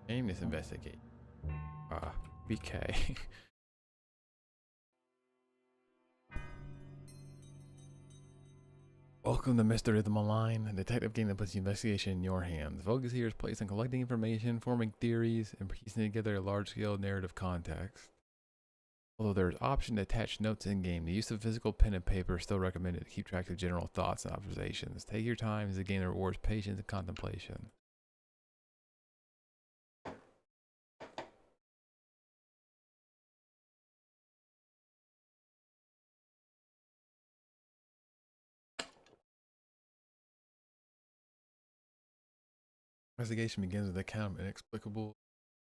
Name this investigation. BK. Welcome to Mystery of the Malign, a detective game that puts the investigation in your hands. Focus here is placed on collecting information, forming theories, and piecing together a large-scale narrative context. Although there is option to attach notes in-game, the use of physical pen and paper is still recommended to keep track of general thoughts and observations. Take your time as a game that rewards patience and contemplation. Investigation begins with a account of inexplicable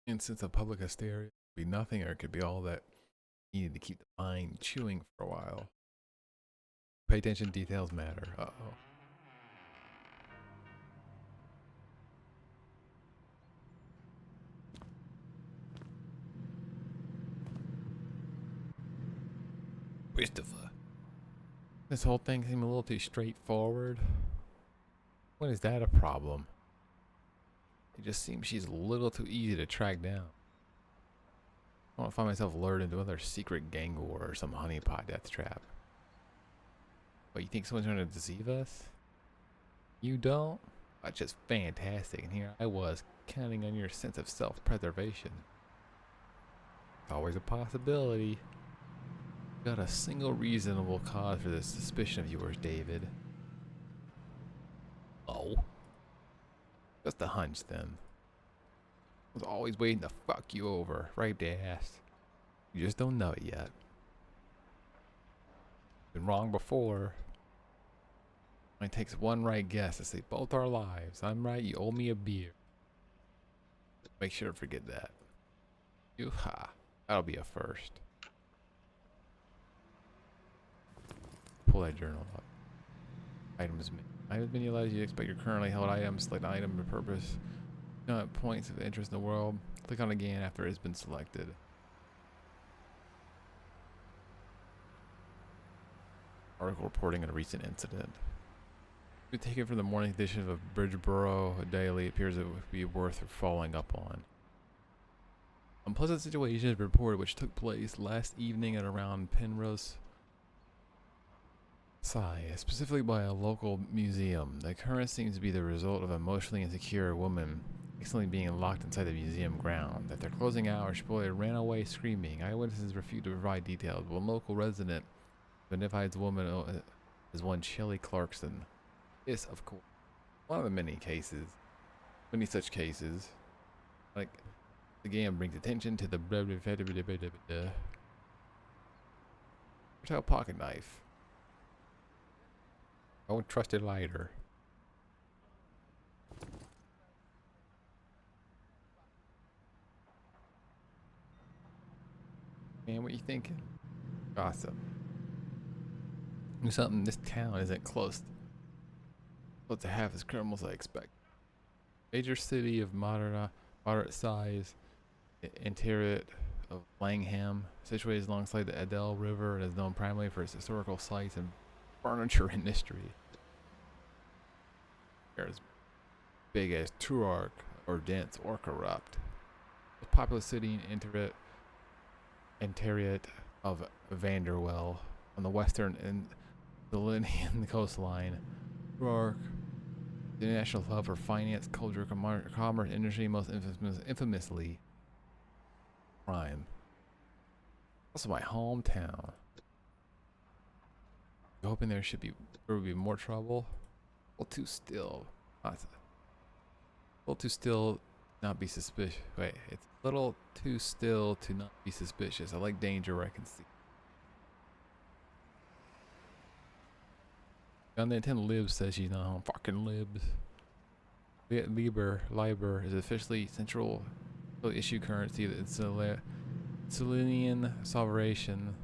instance of public hysteria. It could be nothing, or it could be all that needed to keep the mind chewing for a while. Pay attention, details matter. Uh-oh. Christopher. This whole thing seemed a little too straightforward. When is that a problem? It just seems she's a little too easy to track down. I don't find myself lured into another secret gang war or some honeypot death trap. What, you think someone's trying to deceive us? You don't? That's just fantastic, and here I was, counting on your sense of self-preservation. It's always a possibility. Got a single reasonable cause for this suspicion of yours, David. Oh. Just a hunch, then. I was always waiting to fuck you over, right the ass. You just don't know it yet. Been wrong before. It takes one right guess to save both our lives. I'm right, you owe me a beer. Make sure to forget that. Yoo-ha. That'll be a first. Pull that journal up. Items menu allows you to expect your currently held items. Select an item for purpose. Points of interest in the world. Click on again after it's been selected. Article reporting on a recent incident. Taken from the morning edition of Bridgeboro Daily, appears it would be worth following up on. Unpleasant situation is reported which took place last evening at around Penrose specifically by a local museum. The occurrence seems to be the result of an emotionally insecure woman accidentally being locked inside the museum ground. At their closing hours, she reportedly ran away screaming. Eyewitnesses refused to provide details. One local resident identified the woman as one Shelley Clarkson. Yes, of course. One of the many such cases. Like, the game brings attention to the Retail pocket knife. Don't trust it lighter. Man, what you thinking? Gossip. Do something this town isn't close to half as criminals I expect. Major city of moderate size, interior of Langham, situated alongside the Adele River and is known primarily for its historical sites and furniture industry. As big as Turok or dense or corrupt. The populous city in interior of Vanderwell on the western and Selenian coastline. Turok, the international hub for finance, culture, commerce, industry, most infamously crime. Also my hometown. You hoping there would be more trouble? A little too still. A little too still not be suspicious. Wait, it's a little too still to not be suspicious. I like danger where I can see. On the 10 Libs says she's not home. Fucking Libs. Liber is officially central issue currency of the Selenian sovereign.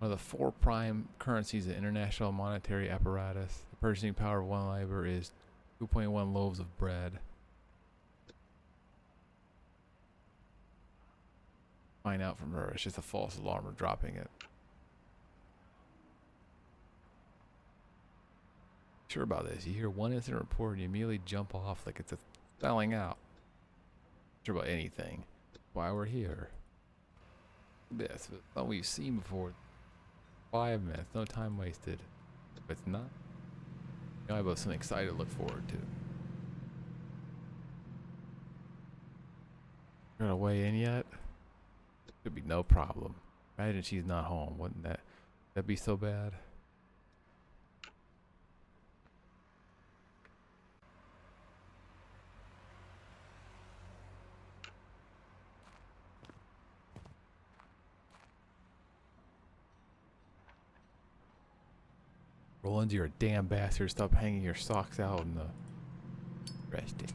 One of the 4 prime currencies of the international monetary apparatus. The purchasing power of 1 Liber is 2.1 loaves of bread. Find out from her. It's just a false alarm or dropping it. Sure about this. You hear one incident report and you immediately jump off like it's a spelling out. Sure about anything. Why we're here. This what we've seen before. 5 minutes, no time wasted. If it's not, I have something exciting to look forward to. Got a way in yet? Should be no problem. Imagine she's not home. Wouldn't that be so bad? Roland, you're a damn bastard. Stop hanging your socks out in the resting.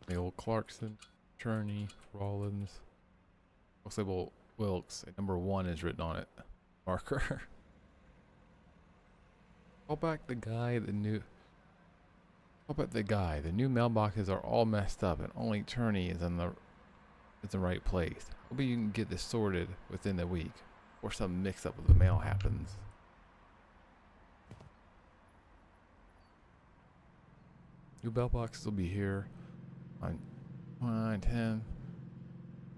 The old Clarkson, Cherney, Rollins. Looks like Wilkes. Number 1 is written on it. Marker. Call back the guy, the new mailboxes are all messed up and only Cherney is in the right place. Hope you can get this sorted within the week. Or some mix up with the mail happens. New mailboxes will be here on 10.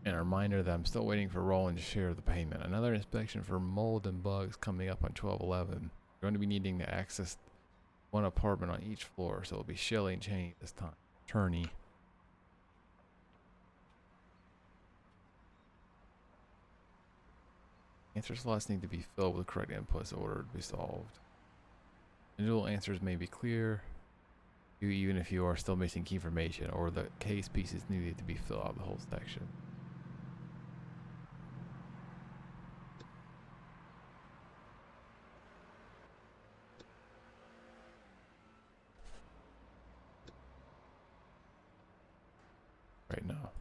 And a reminder that I'm still waiting for Roland to share the payment. Another inspection for mold and bugs coming up on 12/11. You're going to be needing to access one apartment on each floor, so it'll be Shelley and Cheney this time. Turney. Answer slots need to be filled with correct inputs in order to be solved. Individual answers may be clear, even if you are still missing key information, or the case pieces needed to be filled out the whole section. Right now.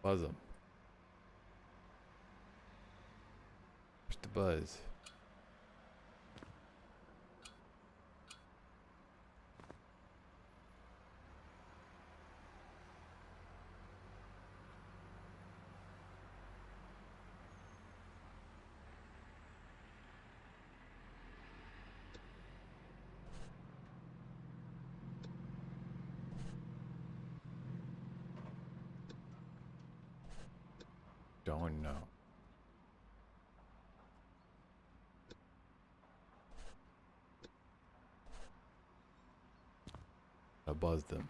Buzz them. Push the buzz. Don't know. I buzzed them.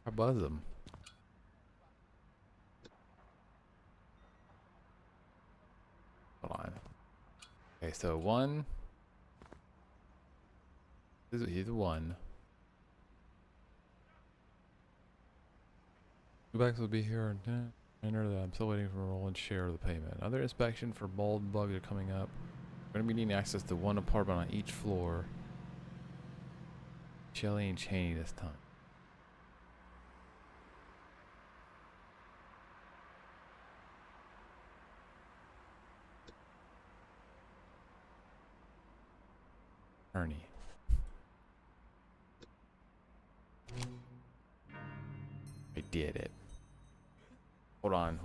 I buzzed them. Hold on. Okay, so 1. He's 1. Backs will be here. Enter that I'm still waiting for Roland's share of the payment. Another inspection for mold and bugs are coming up. We're gonna be needing access to one apartment on each floor. Shelley and Cheney this time. Ernie. I did it. Hold on.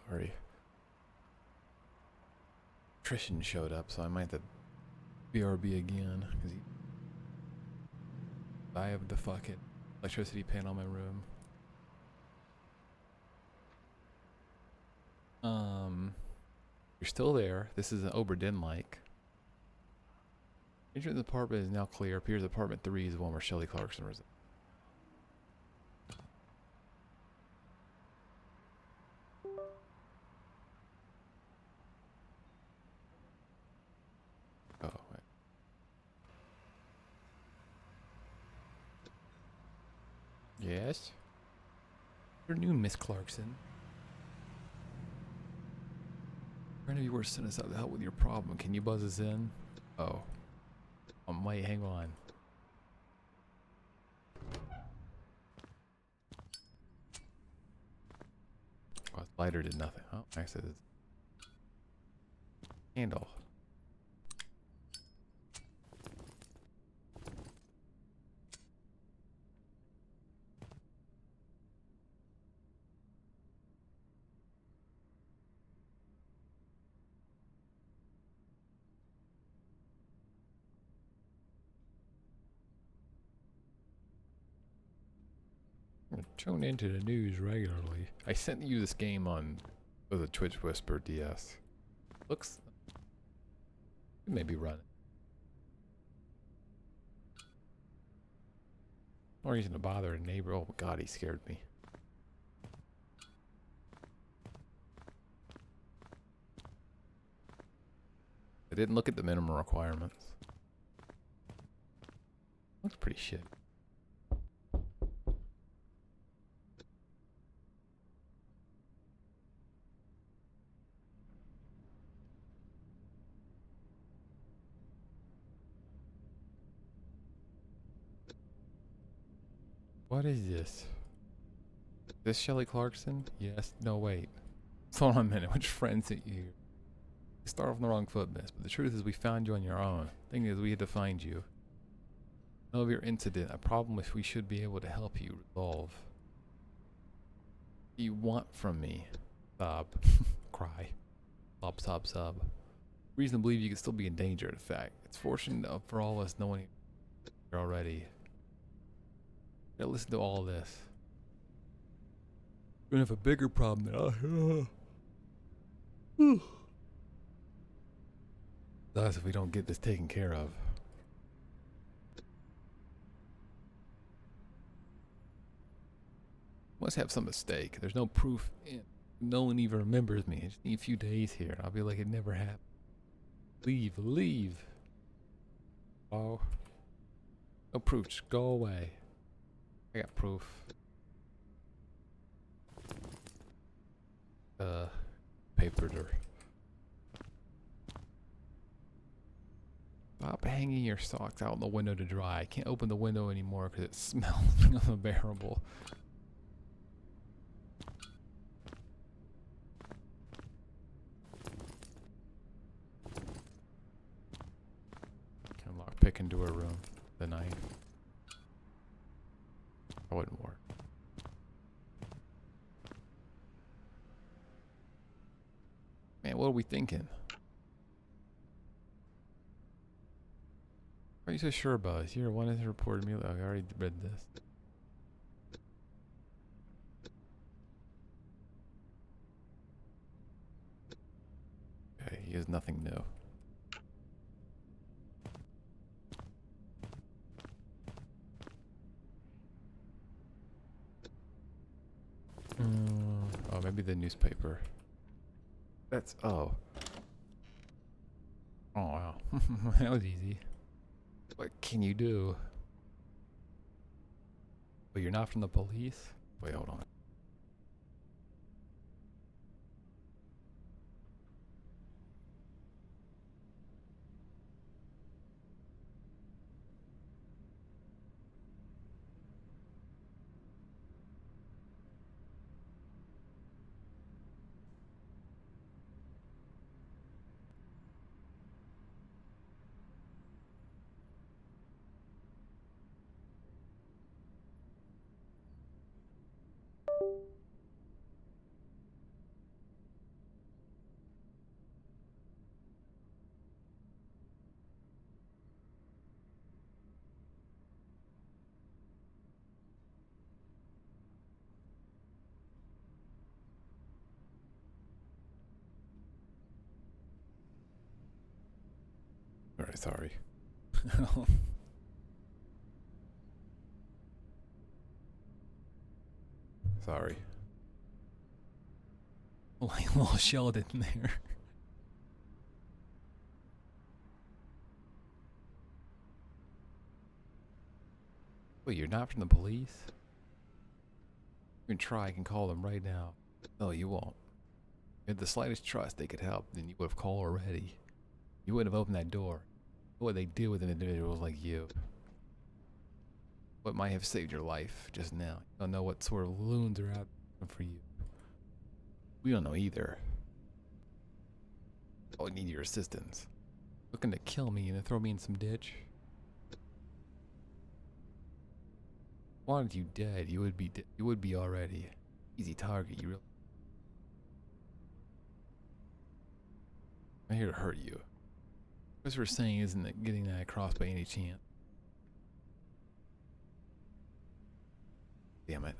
Sorry. Trishan showed up, so I might have to BRB again. Cause I have the fucking electricity panel in my room. You're still there. This is an Oberdin-like. Entrance apartment is now clear. Appears apartment 3 is the one where Shelley Clarkson resides. Oh, wait. Yes? Good afternoon, Miss Clarkson. Friend of yours sent us out to help with your problem. Can you buzz us in? Oh. Wait, hang on. Oh, lighter did nothing. Oh, I said it's candle. Tune into the news regularly. I sent you this game on the Twitch Whisper DS. Looks maybe run it. No reason to bother a neighbor. Oh god, he scared me. I didn't look at the minimum requirements. Looks pretty shit. What is this? Is this Shelley Clarkson? Yes. No, wait. Hold on a minute. Which friends at you? You start off on the wrong foot, miss. But the truth is we found you on your own. Thing is, we had to find you. Know of your incident. A problem which we should be able to help you resolve. What do you want from me? Sob. Cry. Sob, sob, sob. Reason to believe you could still be in danger, in fact. It's fortunate for all of us knowing you're already. Now listen to all this. We're gonna have a bigger problem now. That's if we don't get this taken care of. Must have some mistake. There's no proof. No one even remembers me. I just need a few days here. I'll be like it never happened. Leave, leave. Oh. No proof. Just go away. I got proof. Papered her. Stop hanging your socks out in the window to dry. I can't open the window anymore because it smells unbearable. Can lock pick into her room. The knife. That wouldn't work. Man, what are we thinking? Why are you so sure about us? You're one has reported me. I already read this. Okay, he has nothing new. Oh, maybe the newspaper. That's oh. Oh wow, that was easy. What can you do? But you're not from the police? Wait, hold on. Sorry. Sorry. Like a little Sheldon there. Wait, you're not from the police? You can try, I can call them right now. No, you won't. If you had the slightest trust they could help, then you would have called already. You wouldn't have opened that door. What they do with individuals like you. What might have saved your life just now. You don't know what sort of loons are out for you. We don't know either. Oh, we need your assistance. Looking to kill me and throw me in some ditch? Wanted you dead, you would be already. Easy target, you really. I'm here to hurt you. What we're saying isn't that getting that across by any chance. Damn it.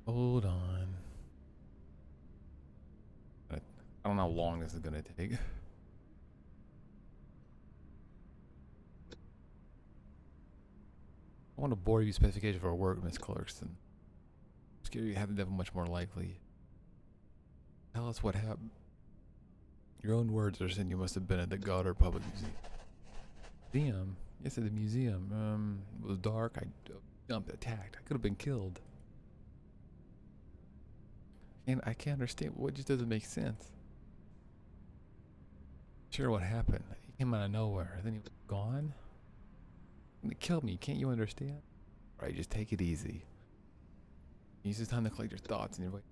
Hold on. I don't know how long this is gonna take. I want to bore you specifications for work, Miss Clarkson. I'm scared you have the devil much more likely. Tell us what happened. Your own words are saying you must have been at the Goddard Public Museum. Museum? Yes, at the museum. It was dark. I jumped, attacked. I could have been killed. And I can't understand. What just doesn't make sense? Sure, what happened? He came out of nowhere. Then he was gone? And it killed me. Can't you understand? Right, just take it easy. Use this time to collect your thoughts and you're like,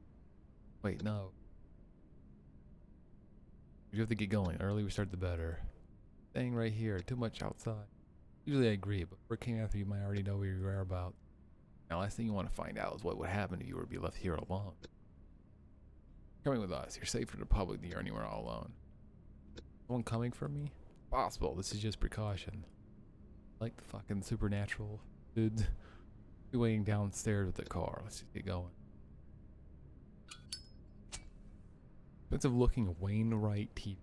wait, no. You have to get going. The earlier we start, the better. Staying right here. Too much outside. Usually I agree, but for came after you might already know where you are about. Now, last thing you want to find out is what would happen if you were to be left here alone. Coming with us. You're safer in the public than you're anywhere all alone. Someone coming for me? Possible. This is just precaution. Like the fucking supernatural dudes. Be waiting downstairs with the car. Let's just get going. Expensive looking Wainwright TV.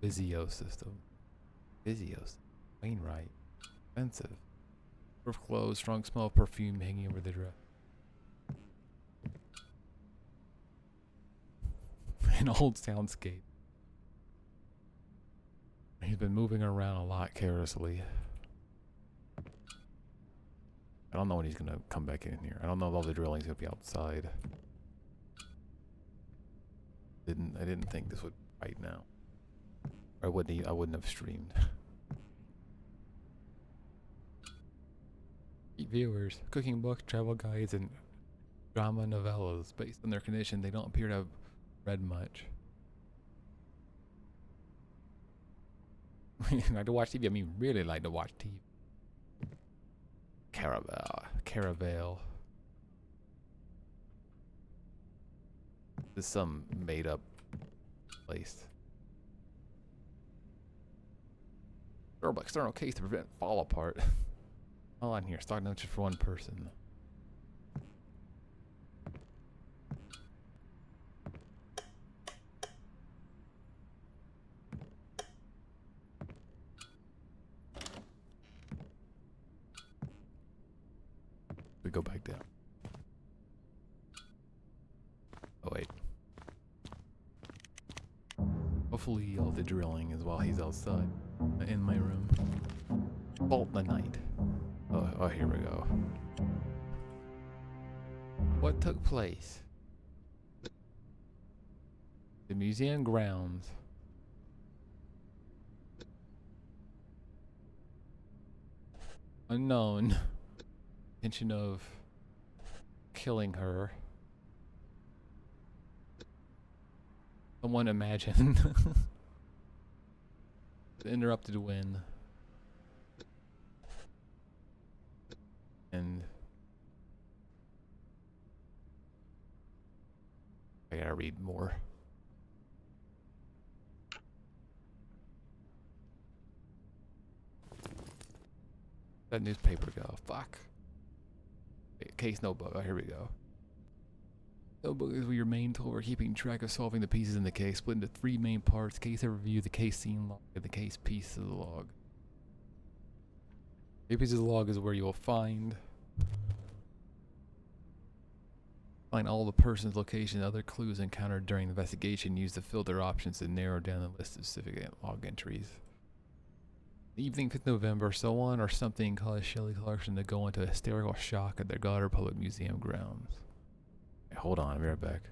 Vizio system. Vizio. Wainwright. Expensive. Roof closed. Strong smell of perfume hanging over the dress. An old soundscape. He's been moving around a lot carelessly. I don't know when he's gonna come back in here. I don't know if all the drilling's gonna be outside. I didn't think this would be right now. I wouldn't have streamed. Viewers, cooking books, travel guides, and drama novellas. Based on their condition, they don't appear to have read much. Like to watch TV. I mean, really like to watch TV. Caravel. This is some made up place. Durable external case to prevent fall apart. All on here. Stock notes just for one person. We go back down. Oh wait. Hopefully all the drilling is while he's outside in my room. Bolt the night. Oh, here we go. What took place? The museum grounds. Unknown. Intention of killing her. Someone imagine. The interrupted win. And I gotta read more. That newspaper go. Fuck. Case notebook. Oh, here we go. Notebook is your main tool for keeping track of solving the pieces in the case, split into 3 main parts: case overview, the case scene log, and the case piece of the log. The piece of the log is where you will find all the person's location and other clues encountered during the investigation. Use the filter options to narrow down the list of specific log entries. The evening 5th November, someone or something caused Shelley Clarkson to go into hysterical shock at their Goddard Public Museum grounds. Hey, hold on, I'll be right back.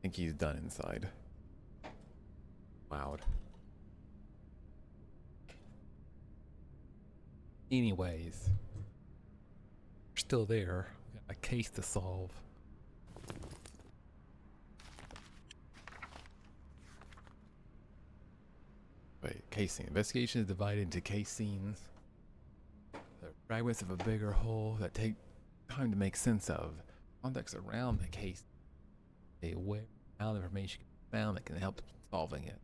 think he's done inside. Loud. Anyways, we're still there. We got a case to solve. Wait, casing. Investigation is divided into case scenes. They're fragments of a bigger whole that take time to make sense of. Context around the case. They aware how the information can be found that can help solving it.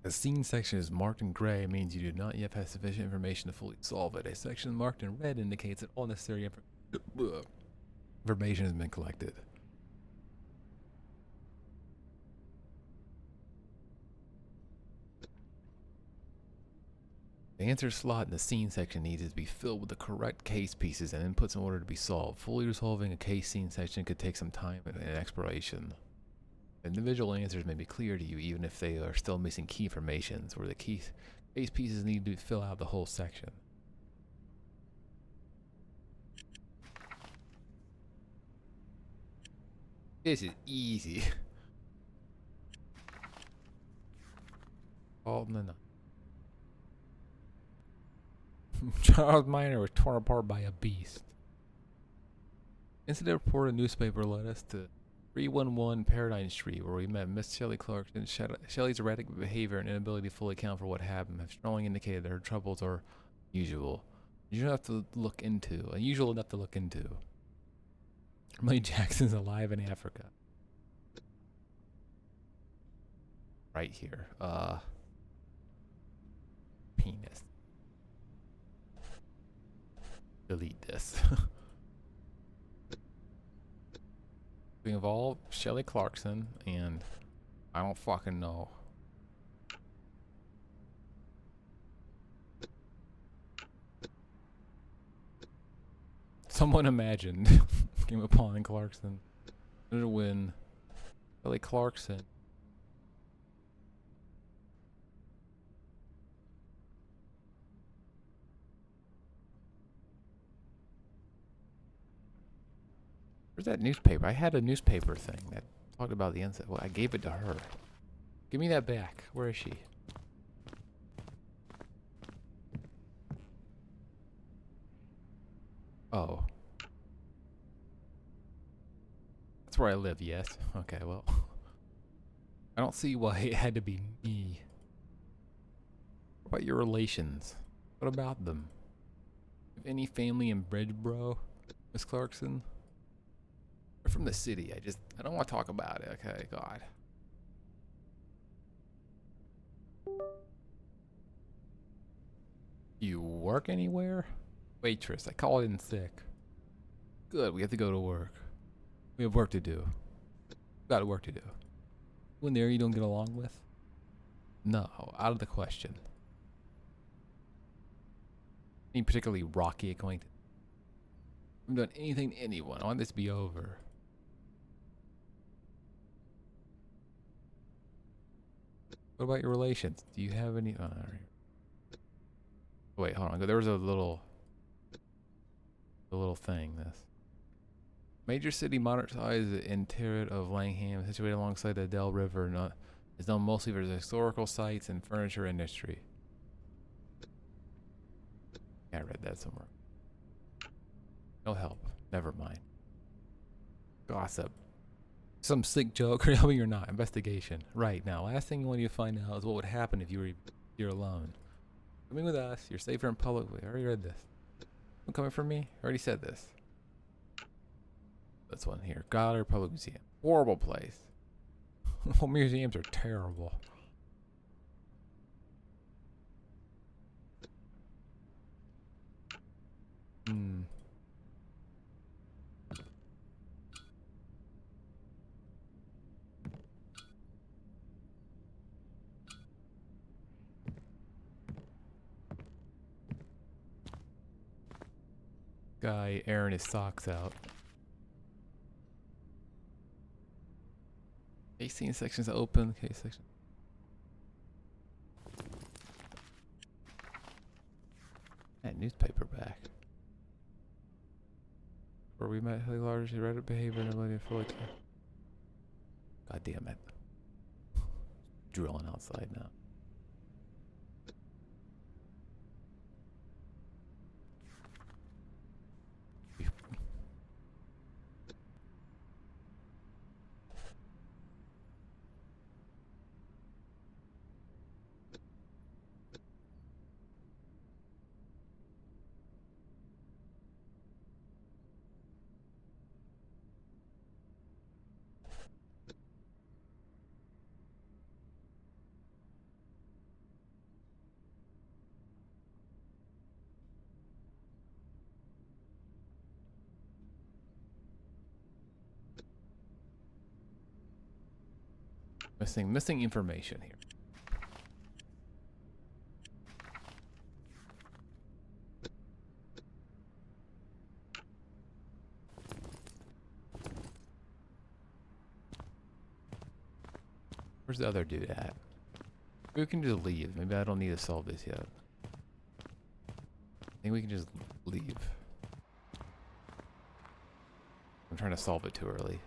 The scene section is marked in gray means you do not yet have sufficient information to fully solve it. A section marked in red indicates that all necessary information has been collected. The answer slot in the scene section needs to be filled with the correct case pieces and inputs in order to be solved. Fully resolving a case scene section could take some time and exploration. Individual answers may be clear to you even if they are still missing key informations, where the case pieces need to fill out the whole section. This is easy. All in the night. Charles Minor was torn apart by a beast. Incident reported newspaper led us to 311 Paradigm Street, where we met Miss Shelley Clarkson. Shelley's erratic behavior and inability to fully account for what happened have strongly indicated that her troubles are unusual enough to look into. Millie Jackson's alive in Africa. Right here. Penis. Delete this. We involve Shelley Clarkson and I don't fucking know. Someone imagined came upon Clarkson to win. Shelley Clarkson. Where's that newspaper? I had a newspaper thing that talked about the incident. Well, I gave it to her. Give me that back. Where is she? Oh. That's where I live, yes. Okay, well. I don't see why it had to be me. What about your relations? What about them? Have any family in Bridgeboro, Miss Clarkson? We're from the city. I don't want to talk about it, okay? God. You work anywhere? Waitress, I called in sick. Good, we have to go to work. We have work to do. Got work to do. When there you don't get along with? No, out of the question. Any particularly rocky acquaintance? I haven't done anything to anyone. I want this to be over. What about your relations? Do you have any? Wait, hold on. There was a little thing. This major city modern-sized interior of Langham, situated alongside the Del River, is known mostly for its historical sites and furniture industry. I read that somewhere. No help. Never mind. Gossip. Some sick joke, real or not. Investigation. Right, now, last thing you want to find out is what would happen if you were here alone. Coming with us, you're safer in public. Wait, I already read this. You coming for me? I already said this. This one here. Goddard Public Museum. Horrible place. All museums are terrible. Guy airing his socks out. Case section's open. Case section. That newspaper back. where we met Haley largely erratic behavior and ability to fully. God damn it. Drilling outside now. Missing information here. Where's the other dude at? We can just leave. Maybe I don't need to solve this yet. I think we can just leave. I'm trying to solve it too early.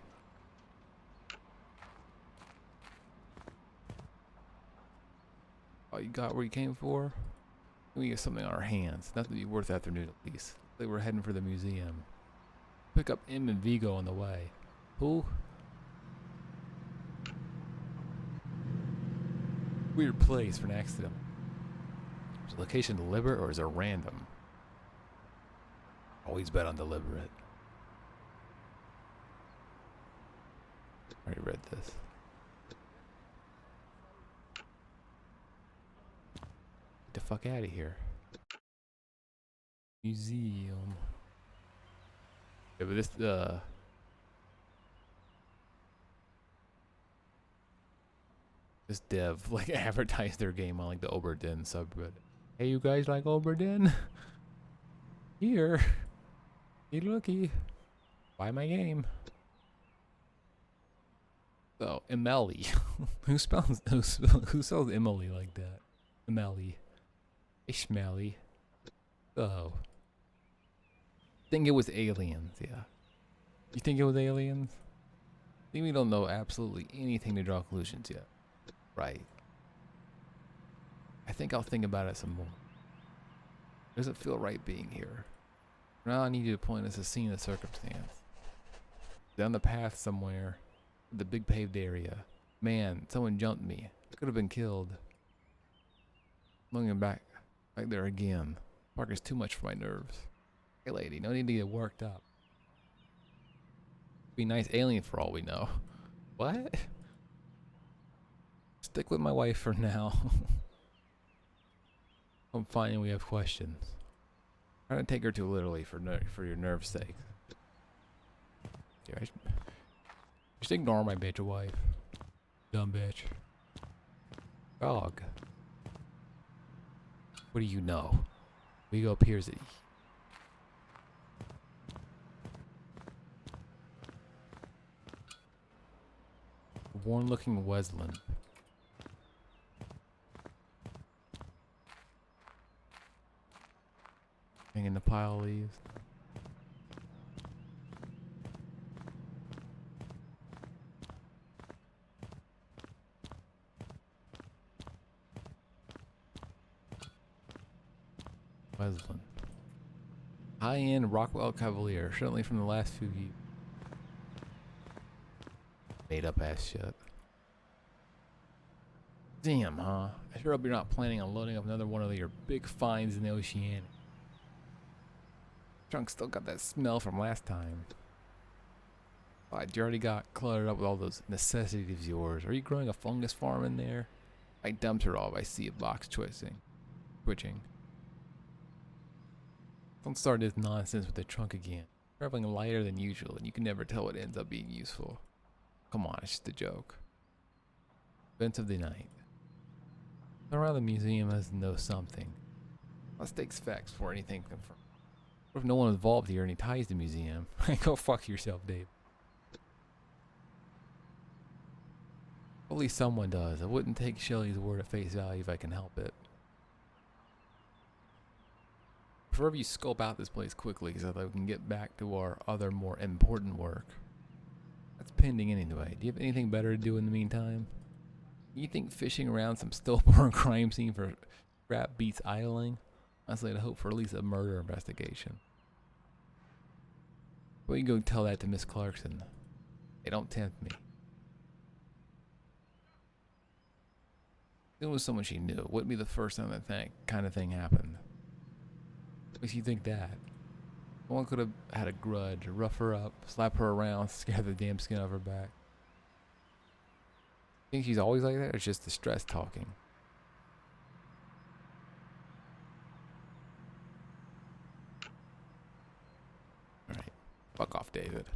Oh, you got where you came for? We get something on our hands. Nothing to be worth afternoon at least. Like we're heading for the museum. Pick up M and Vigo on the way. Who? Weird place for an accident. Is the location deliberate or is it random? Always bet on deliberate. I already read this. Get the fuck out of here. Museum. Yeah, but this this dev like advertised their game on like the Oberdin subreddit. Hey, you guys like Oberdin? Here, hey looky, buy my game. So Emily, who sells Emily like that? Emily, Ishmaeli. Oh, think it was aliens? Yeah, you think it was aliens? I think we don't know absolutely anything to draw conclusions yet. Right. I think I'll think about it some more. Does it feel right being here? Now I need you to point us a scene of circumstance. Down the path somewhere, the big paved area. Man, someone jumped me. I could have been killed. Looking back there again. Park is too much for my nerves. Hey lady, no need to get worked up. Be nice alien for all we know. What? Stick with my wife for now. I'm finding we have questions. I don't take her too literally for your nerve's sake. Yeah, just ignore my bitch wife. Dumb bitch. Dog. What do you know? We go appears it. Worn looking Wesleyan. Hang in the pile of leaves. Wesleyan. High-end Rockwell Cavalier, certainly from the last few years. Made up ass shit. Damn, huh? I sure hope you're not planning on loading up another one of your big finds in the Oceanic. Trunk still got that smell from last time. You already got cluttered up with all those necessities of yours. Are you growing a fungus farm in there? I dumped her off. I see a box twitching. Don't start this nonsense with the trunk again. Traveling lighter than usual, and you can never tell what ends up being useful. Come on, it's just a joke. Events of the night. Around the museum has to know something. Let's take facts for anything confirmed. What if no one involved here and he ties the museum? Go fuck yourself, Dave. Hopefully someone does. I wouldn't take Shelley's word at face value if I can help it. prefer you scope out this place quickly so that we can get back to our other more important work. That's pending anyway. Do you have anything better to do in the meantime? You think fishing around some stillborn crime scene for scrap beats idling? Honestly, I'd hope for at least a murder investigation. Well, you can go tell that to Miss Clarkson. Hey, don't tempt me. It was someone she knew. It wouldn't be the first time that kind of thing happened. What makes you think that? Someone could have had a grudge, rough her up, slap her around, scare the damn skin off her back. Think she's always like that, or it's just the stress talking? Alright. Fuck off, David.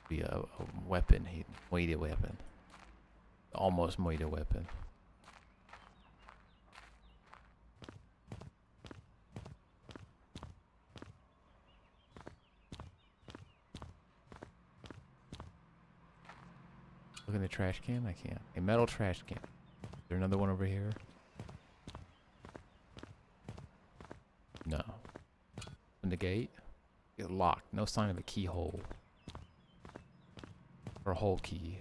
Be a weapon, weighted weapon. Almost weighted weapon. Look in the trash can? I can't. A metal trash can. Is there another one over here? No. Open the gate. Get locked. No sign of a keyhole. Or a hole key.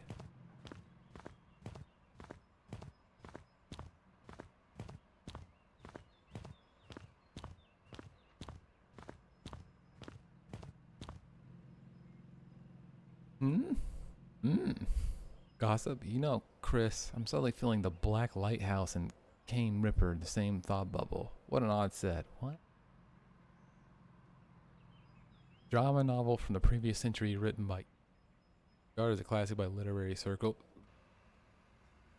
Gossip? You know, Chris, I'm suddenly feeling the Black Lighthouse and Kane Ripper in the same thought bubble. What an odd set. What? Drama novel from the previous century written by... regarded as a classic by literary circle.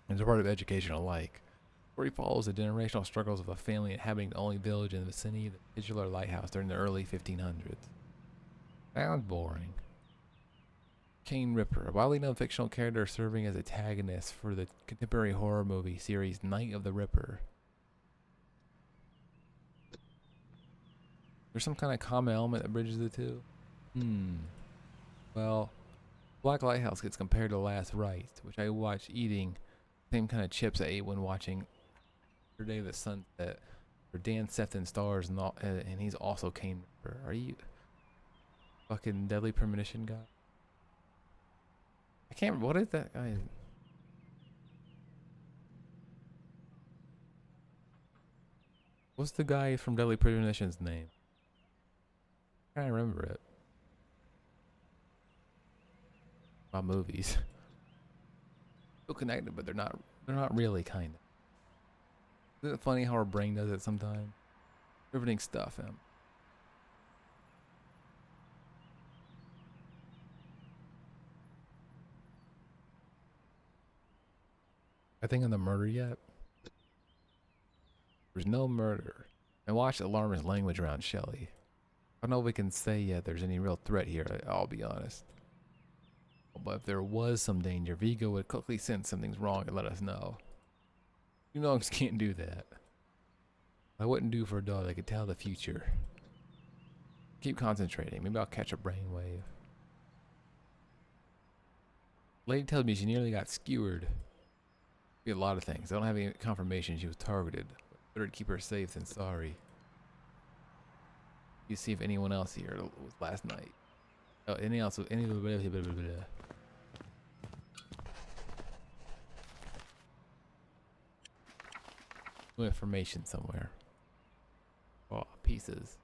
And as a part of education alike. Story follows the generational struggles of a family inhabiting the only village in the vicinity of the titular lighthouse during the early 1500s. Sounds boring. Kane Ripper, a widely known fictional character serving as antagonist for the contemporary horror movie series Night of the Ripper. There's some kind of common element that bridges the two? Well, Black Lighthouse gets compared to Last Rites, which I watched eating the same kind of chips I ate when watching Day of the Sunset, where Dan Sefton stars and he's also Kane Ripper. Are you fucking Deadly Premonition guy? I can't remember. What is that guy? What's the guy from Deadly Premonition's name? I can't remember it. My movies. Feel connected, but they're not really kind of. Isn't it funny how our brain does it sometimes? Riveting stuff, him. I think on the murder yet? There's no murder. I watched alarmist language around Shelley. I don't know if we can say yet there's any real threat here, I'll be honest. But if there was some danger, Vigo would quickly sense something's wrong and let us know. You dogs can't do that. I wouldn't do for a dog that could tell the future. Keep concentrating. Maybe I'll catch a brainwave. Lady tells me she nearly got skewered. Be a lot of things. I don't have any confirmation she was targeted. Better to keep her safe than sorry. You see if anyone else here was last night. Oh, any else? Any new information somewhere. Oh, pieces.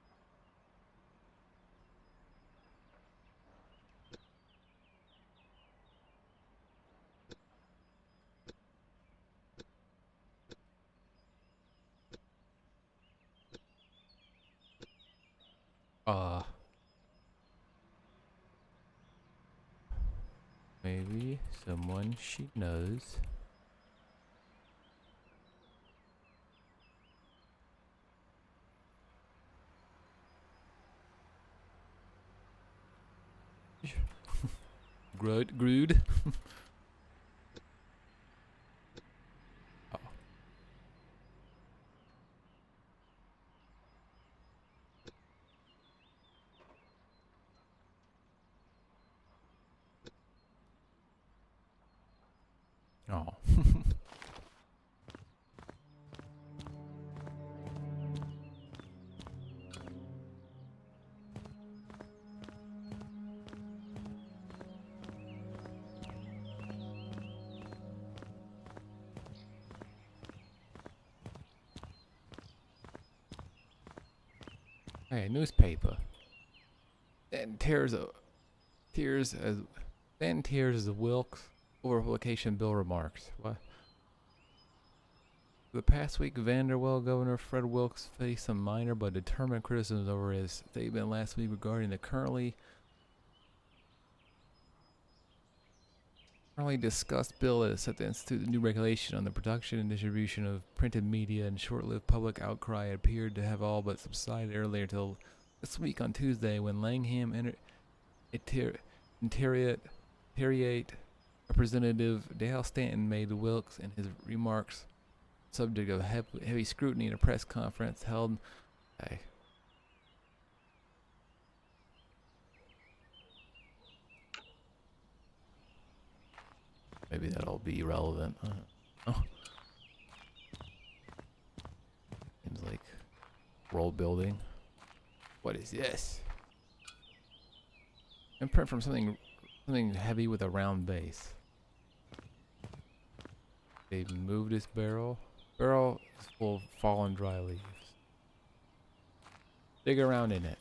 Maybe someone she knows. Grood. Oh. Oh. Hey, newspaper. Then tears as Wilkes overpublication bill remarks. What? The past week, Vanderbilt Governor Fred Wilkes faced some minor but determined criticisms over his statement last week regarding the currently discussed bill that is set to institute a new regulation on the production and distribution of printed media, and short-lived public outcry appeared to have all but subsided earlier till this week on Tuesday when Langham Interiate Representative Dale Stanton made Wilkes and his remarks subject of heavy scrutiny in a press conference held. Maybe that'll be relevant. Oh. Seems like world building. What is this? Imprint from something heavy with a round base. They've moved this barrel. Barrel is full of fallen dry leaves. Dig around in it.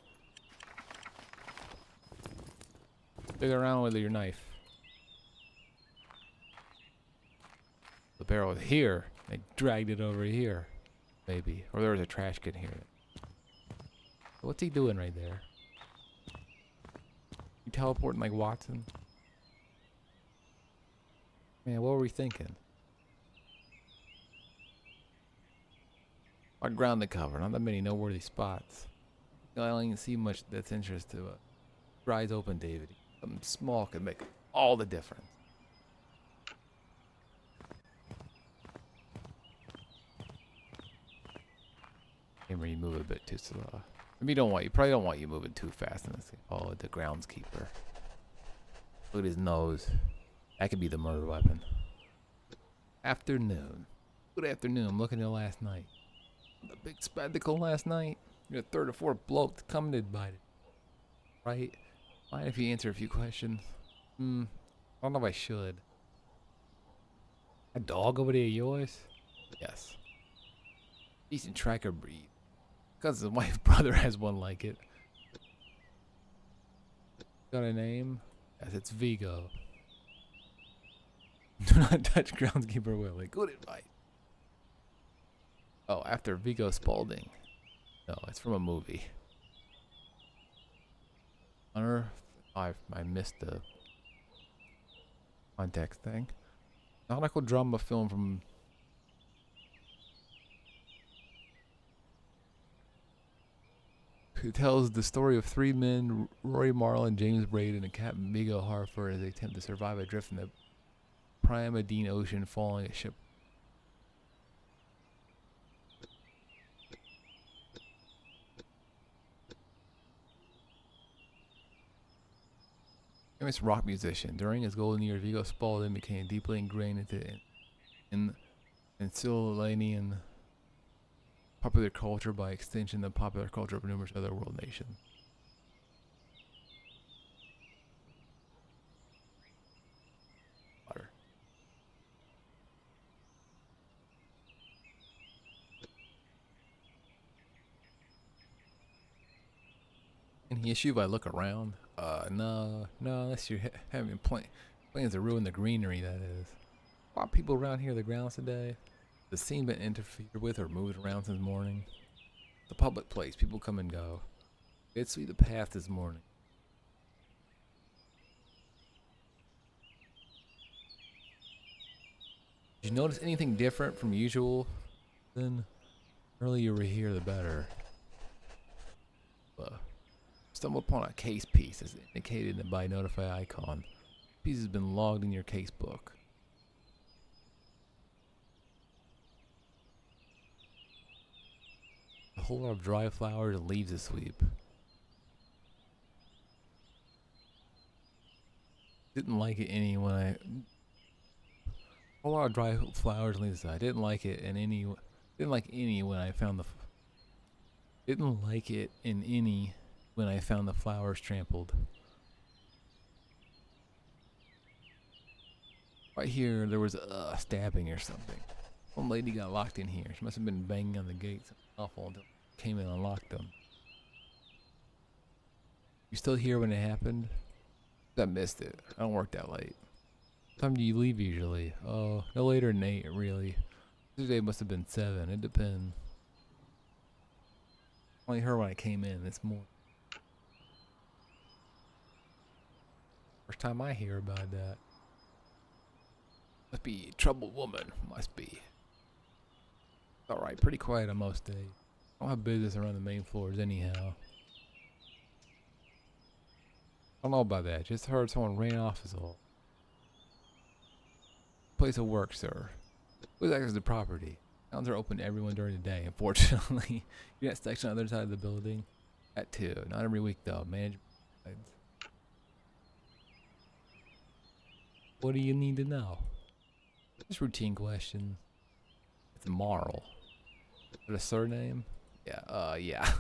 Dig around with your knife. The barrel is here. They dragged it over here. Maybe. Or there was a trash can here. What's he doing right there? You teleporting like Watson? Man, what were we thinking? Hard ground to cover. Not that many noteworthy spots. I don't even see much that's interest to it. Your eyes open, David. Something small could make all the difference. Maybe you move a bit too slow. Maybe you probably don't want you moving too fast in this thing. Oh, the groundskeeper. Look at his nose. That could be the murder weapon. Afternoon. Good afternoon. I'm looking at last night. The big spectacle last night. You're the third or fourth bloke commented by it. Right? Mind if you answer a few questions? I don't know if I should. A dog over there yours? Yes. Decent tracker breed. Cousin's wife brother has one like it. Got a name? Yes, it's Vigo. Do not touch groundskeeper Willie. Good advice. Oh, after Vigo Spalding. No, it's from a movie. I missed the context thing. Nautical drama film from. It tells the story of three men, Roy Marlin, James Braden, and Captain Vigo Harford, as they attempt to survive adrift in the Primadine Ocean following a ship. Famous rock musician. During his golden years, Vigo Spalding became deeply ingrained into in Pennsylvanian popular culture, by extension the popular culture of numerous other world nations. Water. Any issue if I look around? No, unless you're having plans to ruin the greenery, that is. A lot of people around here, the grounds today. The scene been interfered with or moved around since morning. It's a public place, people come and go. It's sweep the path this morning. Did you notice anything different from usual? Then earlier you were here, the better. Stumbled upon a case piece as indicated by notify icon. Piece has been logged in your case book. A whole lot of dry flowers and leaves to sweep. Didn't like it any when A lot of dry flowers on the inside. I didn't like it in any. Didn't like any when I found the. Didn't like it in any when I found the flowers trampled. Right here, there was a stabbing or something. One lady got locked in here. She must have been banging on the gates. Awful until I came in and unlocked them. You still here when it happened? I missed it. I don't work that late. What time do you leave usually? Oh, no later than 8, really. Today must have been 7. It depends. Only heard when I came in this morning. First time I hear about that. Must be a troubled woman. Must be. Alright, pretty quiet on most days. I don't have business around the main floors anyhow. I don't know about that. Just heard someone ran off is all. Place of work, sir. Who's access to property? Towns are open to everyone during the day, unfortunately. You're that section on the other side of the building? At 2. Not every week, though. Management. What do you need to know? Just routine questions. It's Marl. Is it a surname? Yeah, yeah.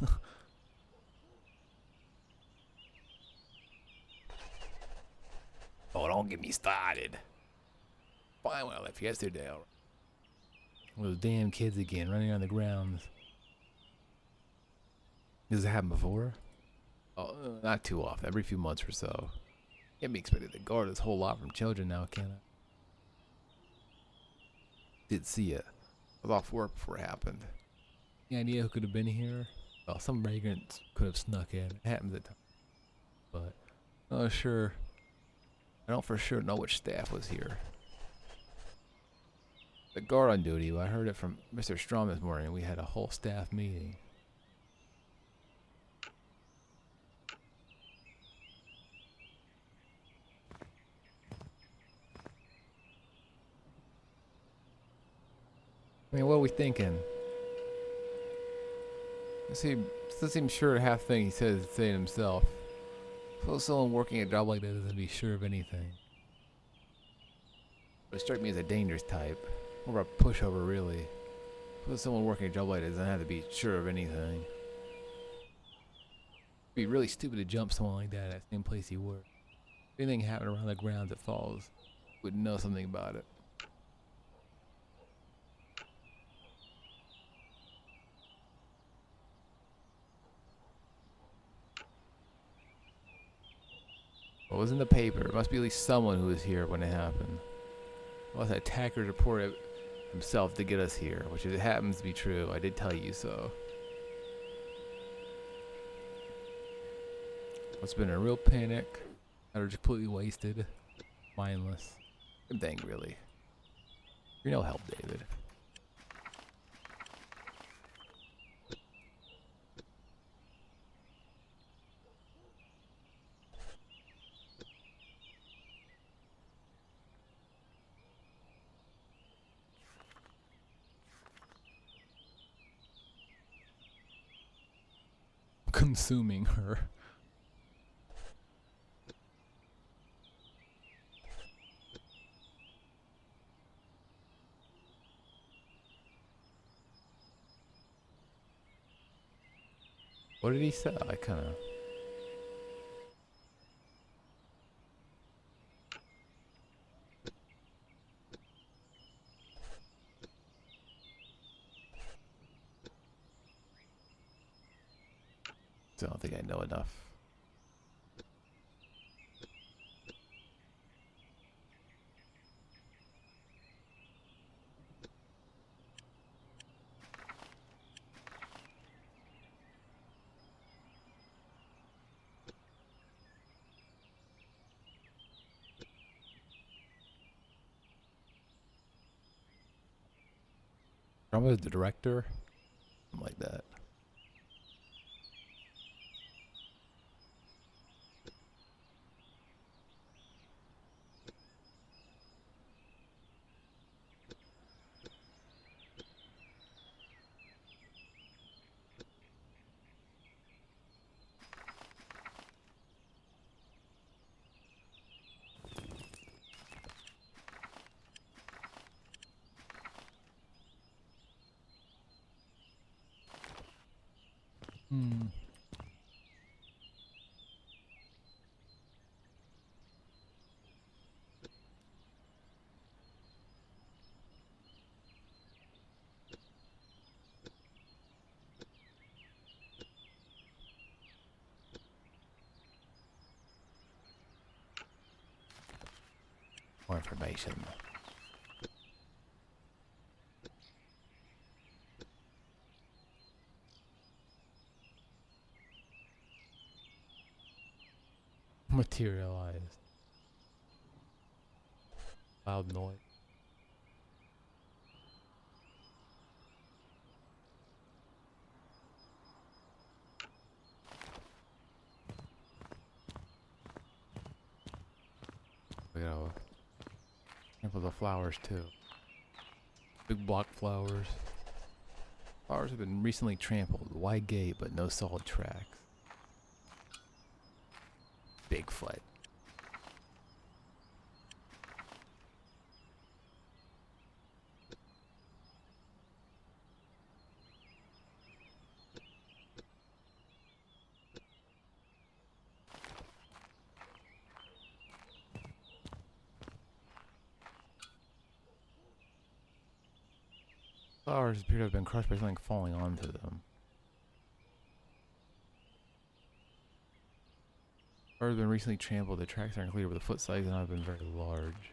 Oh, don't get me started. Fine when I left yesterday. Those damn kids again, running on the grounds. Does it happen before? Oh, not too often. Every few months or so. Can't be expected to guard this whole lot from children now, can I? Did see it. I was off work before it happened. Any idea who could have been here? Well, some vagrants could have snuck in. It happens at times. But, sure. I don't for sure know which staff was here. The guard on duty, I heard it from Mr. Strom this morning. We had a whole staff meeting. I mean, what are we thinking? Doesn't seem sure of half thing he says to say himself. Suppose someone working a job like that doesn't be sure of anything. But it struck me as a dangerous type. More of a pushover, really. Suppose someone working a job like that doesn't have to be sure of anything. It'd be really stupid to jump someone like that at the same place he worked. If anything happened around the grounds that falls, would know something about it. What was in the paper? It must be at least someone who was here when it happened. Well, the attacker reported himself to get us here, which if it happens to be true, I did tell you so. It's been a real panic. That are just completely wasted. Mindless. Same thing, really. You're no help, David. Consuming her. What did he say? I kind of. I don't think I know enough. Probably the director. Something like that. Hmm. More information. Materialized. Loud noise. We gotta sample the flowers too. Big block flowers. Flowers have been recently trampled. Wide gate, but no solid tracks. Bigfoot. Flowers appear to have been crushed by something falling onto them. Flowers have been recently trampled. The tracks aren't clear, but the foot size have not been very large.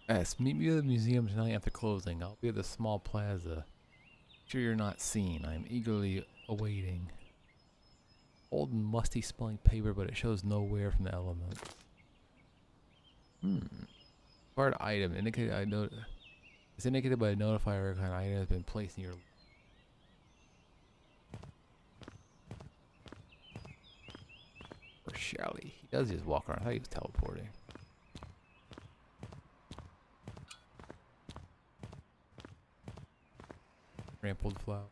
S. Meet me at the museum tonight after closing. I'll be at the small plaza. Sure you're not seen. I am eagerly awaiting. Old and musty smelling paper, but it shows nowhere from the elements. Card item indicated it's indicated by a notifier kind of item has been placed in your. Or Shally. He does just walk around. I thought he was teleporting. Trampled flower.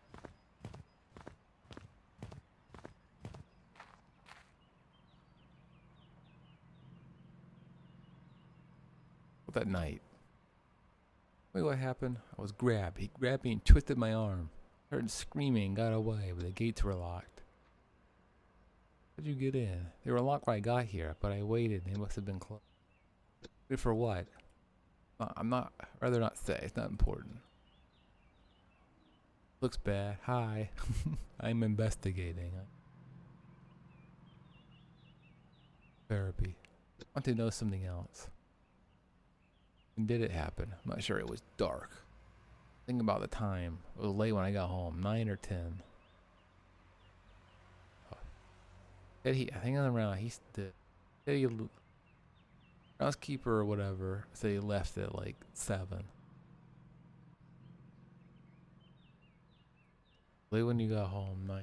That night. Wait, what happened? I was grabbed. He grabbed me and twisted my arm. I heard screaming and got away, but the gates were locked. How'd you get in? They were locked when I got here, but I waited and they must have been closed. Wait for what? I'm not, I'd rather not say. It's not important. Looks bad. Hi. I'm investigating. Therapy. I want to know something else. When did it happen? I'm not sure. It was dark. Think about the time. It was late when I got home. 9 or 10. I think around. The housekeeper or whatever said he left at like 7. Late when you got home. 9. I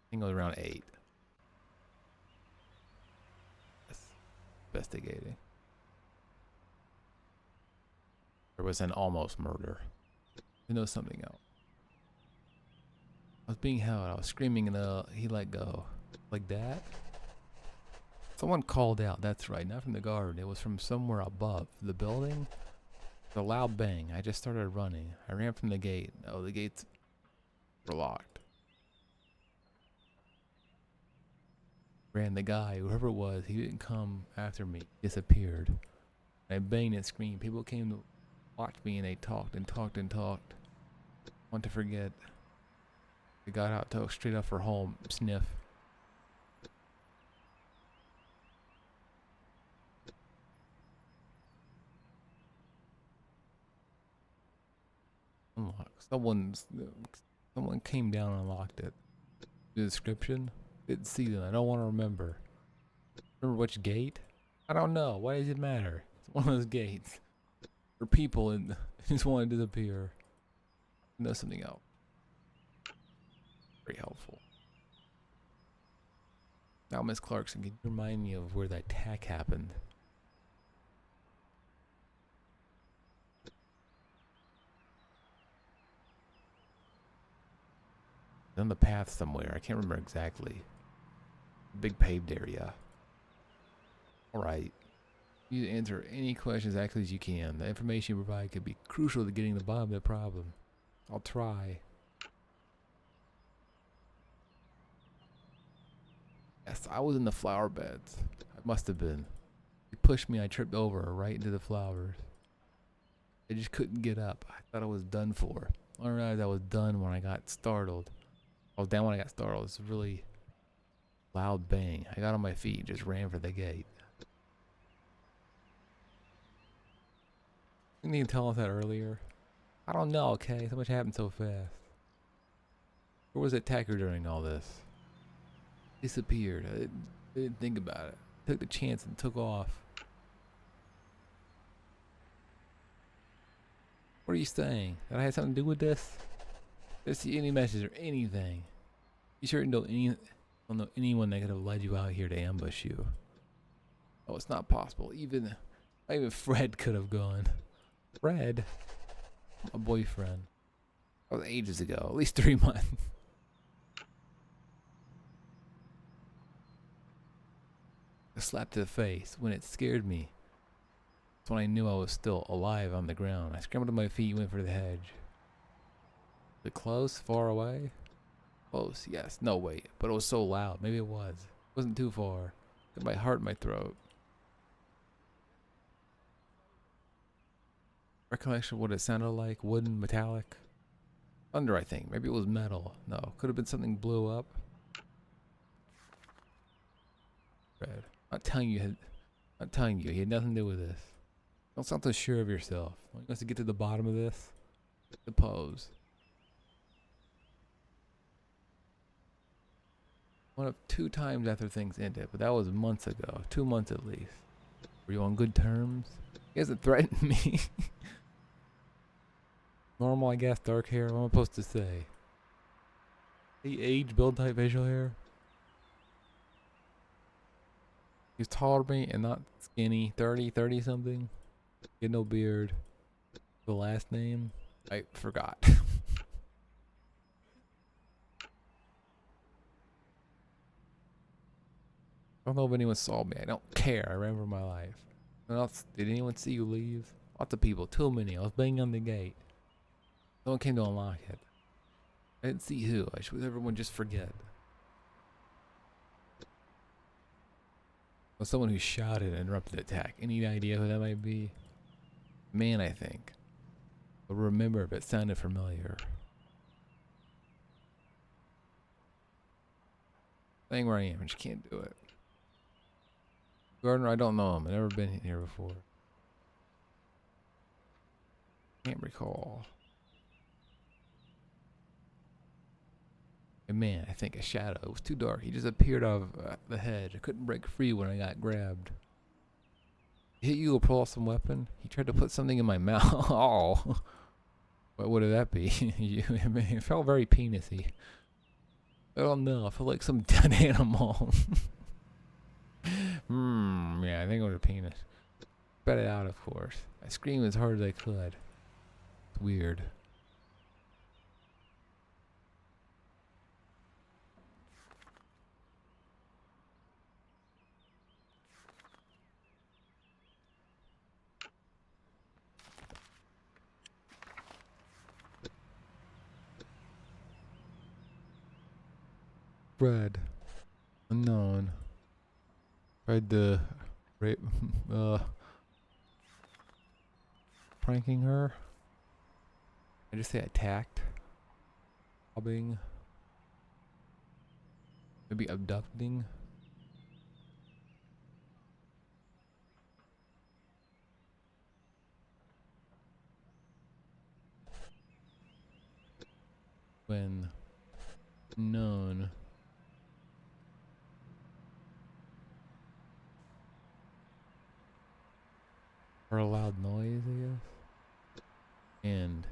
think it was around 8. That's investigating. There was an almost murder. Who knows something else? I was being held. I was screaming and he let go. Like that? Someone called out. That's right. Not from the garden. It was from somewhere above. The building? A loud bang. I just started running. I ran from the gate. Oh, the gates were locked. Ran the guy, whoever it was, he didn't come after me. Disappeared. I banged and screamed. People came to watch me and they talked and talked and talked. Want to forget. I got out, took straight up for home. Sniff. Unlock. Someone came down and unlocked it. The description? Didn't see them. I don't want to remember. Remember which gate? I don't know. Why does it matter? It's one of those gates. For people and just want to disappear. Know something else. Very helpful. Now, Miss Clarkson, can you remind me of where that attack happened? On the path somewhere. I can't remember exactly. Big paved area. Alright. You answer any questions as accurately as you can. The information you provide could be crucial to getting to the bottom of the problem. I'll try. Yes, I was in the flower beds. I must have been. He pushed me, I tripped over right into the flowers. I just couldn't get up. I thought I was done for. I realized I was done when I got startled. I was down when I got startled. It's a really loud bang. I got on my feet, just ran for the gate. Didn't you tell us that earlier? I don't know, okay? So much happened so fast. Where was the attacker during all this? Disappeared. I didn't think about it. Took the chance and took off. What are you saying? That I had something to do with this? Did I see any message or anything? You sure don't know anyone that could have led you out here to ambush you? Oh, it's not possible. Even Fred could have gone. Fred? My boyfriend. That was ages ago. At least 3 months. A slap to the face. When it scared me. That's when I knew I was still alive on the ground. I scrambled to my feet and went for the hedge. Was it close? Far away? Close, yes. No, wait. But it was so loud. Maybe it was. It wasn't too far. Got my heart in my throat. Recollection of what it sounded like. Wooden, metallic. Thunder, I think. Maybe it was metal. No. Could have been something blew up. Red. Not telling you. Not telling you. He had nothing to do with this. Don't sound so sure of yourself. Want us to get to the bottom of this? Suppose. One of 2 times after things ended, but that was months ago. 2 months at least. Were you on good terms? He hasn't threatened me. Normal, I guess. Dark hair. What am I supposed to say? The age, build type, facial hair. He's taller than me and not skinny. 30 something. He had no beard. The last name? I forgot. I don't know if anyone saw me. I don't care. I ran for my life. Did anyone see you leave? Lots of people. Too many. I was banging on the gate. No one came to unlock it. I didn't see who. I should everyone just forget. Well, someone who shouted and interrupted the attack. Any idea who that might be? Man, I think. But remember if it sounded familiar. Staying where I am. I just can't do it. Gardner, I don't know him. I've never been here before. Can't recall. A man, I think, a shadow. It was too dark. He just appeared out of the hedge. I couldn't break free when I got grabbed. Hit you or pull off some weapon? He tried to put something in my mouth. Oh. What would that be? It felt very penisy. I don't know. I felt like some dead animal. Yeah, I think it was a penis. Spat it out, of course. I screamed as hard as I could. It's weird. Fred. Unknown. Tried to rape, pranking her. I just say attacked. Robbing. Maybe abducting. When known. Or a loud noise, I guess. And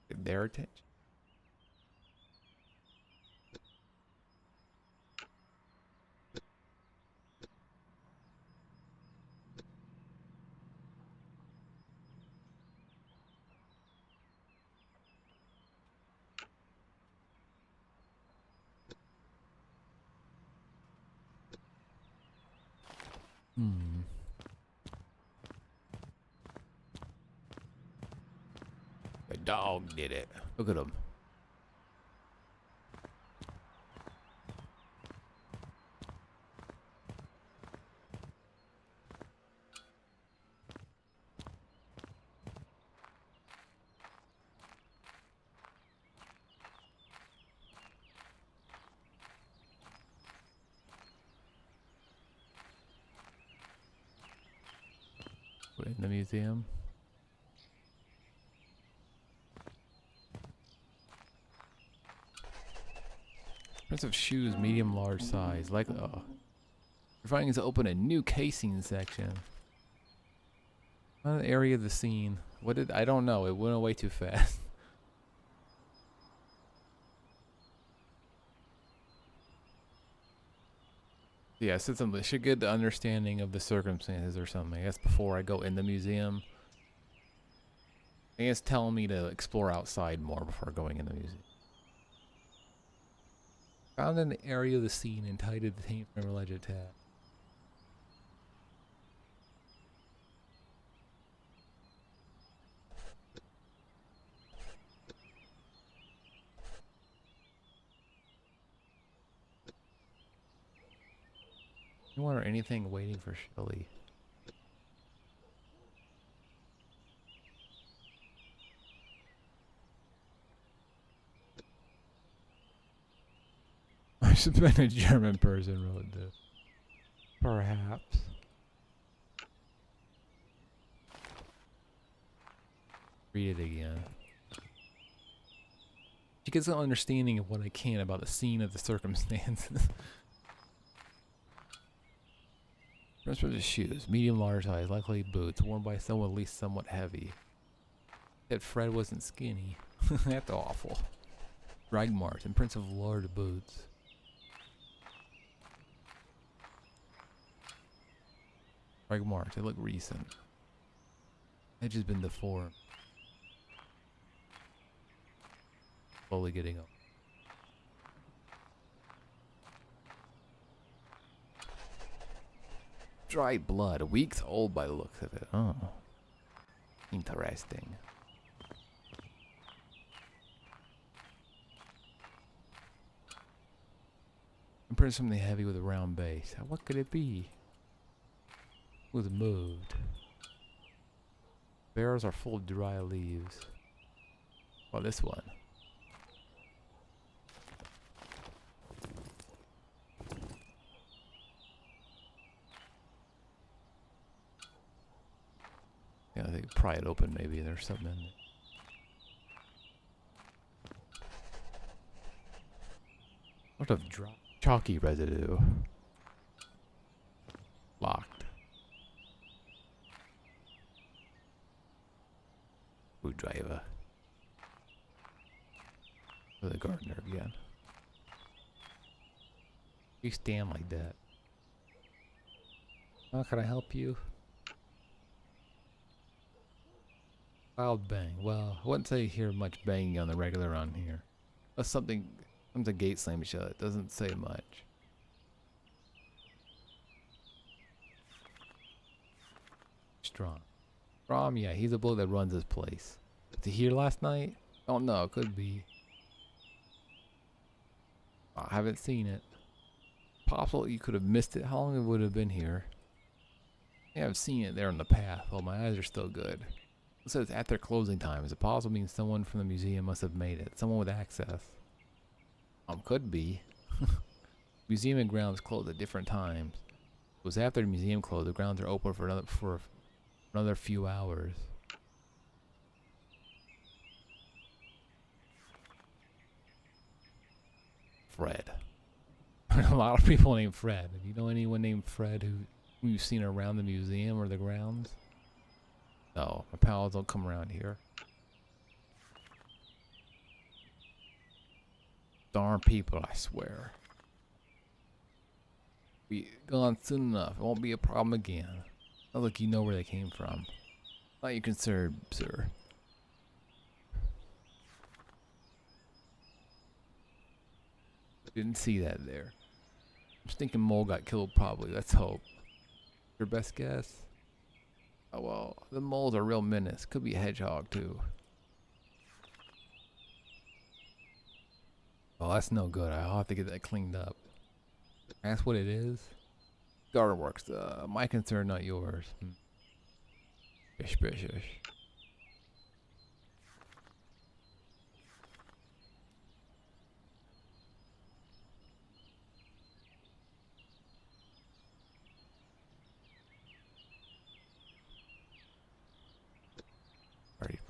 get their attention. Hmm. The dog did it. Look at him. We're in the museum. Prints of shoes, medium, large size. Like, your findings open a new casing section. An area of the scene. What did I don't know. It went away too fast. Yeah, so something should get the understanding of the circumstances or something. I guess before I go in the museum. I guess telling me to explore outside more before going in the museum. Found an area of the scene entitled the Taint from Alleged tab. Anyone or anything waiting for Shelly? I should have been a German person wrote this. Perhaps. Read it again. She gets an understanding of what I can about the scene of the circumstances. Rest of the shoes, medium large size, likely boots, worn by someone at least somewhat heavy. That Fred wasn't skinny. That's awful. Drag marks and prints of large boots. Drag marks, they look recent. Edge has been deformed. Slowly getting up. Dried blood, weeks old by the looks of it. Oh. Interesting. I'm printing something heavy with a round base. What could it be? It was moved. Barrels are full of dry leaves. Oh, this one. Yeah, I think pry it open maybe. There's something in it. What of dry chalky residue? Locked. Screwdriver. For the gardener again. You stand like that. How can I help you? Loud bang. Well, I wouldn't say you hear much banging on the regular on here. Unless something comes a gate slam shut. It doesn't say much. Strong. Strom, yeah, he's the bloke that runs this place. Was he here last night? Oh no, it could be. I haven't seen it. Possible you could have missed it. How long it would have been here? Yeah, I've seen it there on the path. Oh, my eyes are still good. It says at their closing time. Is it possible means someone from the museum must have made it? Someone with access. Could be. Museum and grounds close at different times. It was after the museum closed. The grounds are open for another few hours. Fred. A lot of people named Fred. Do you know anyone named Fred who you've seen around the museum or the grounds? No, my pals don't come around here. Darn people, I swear. Be gone soon enough. It won't be a problem again. Not like you know where they came from. Not your concern, sir. Didn't see that there. I'm thinking Mole got killed probably. Let's hope. Your best guess? Oh well, the mole's a real menace. Could be a hedgehog too. Oh, that's no good. I'll have to get that cleaned up. That's what it is. Garden works. My concern, not yours. Bish, bish, bish.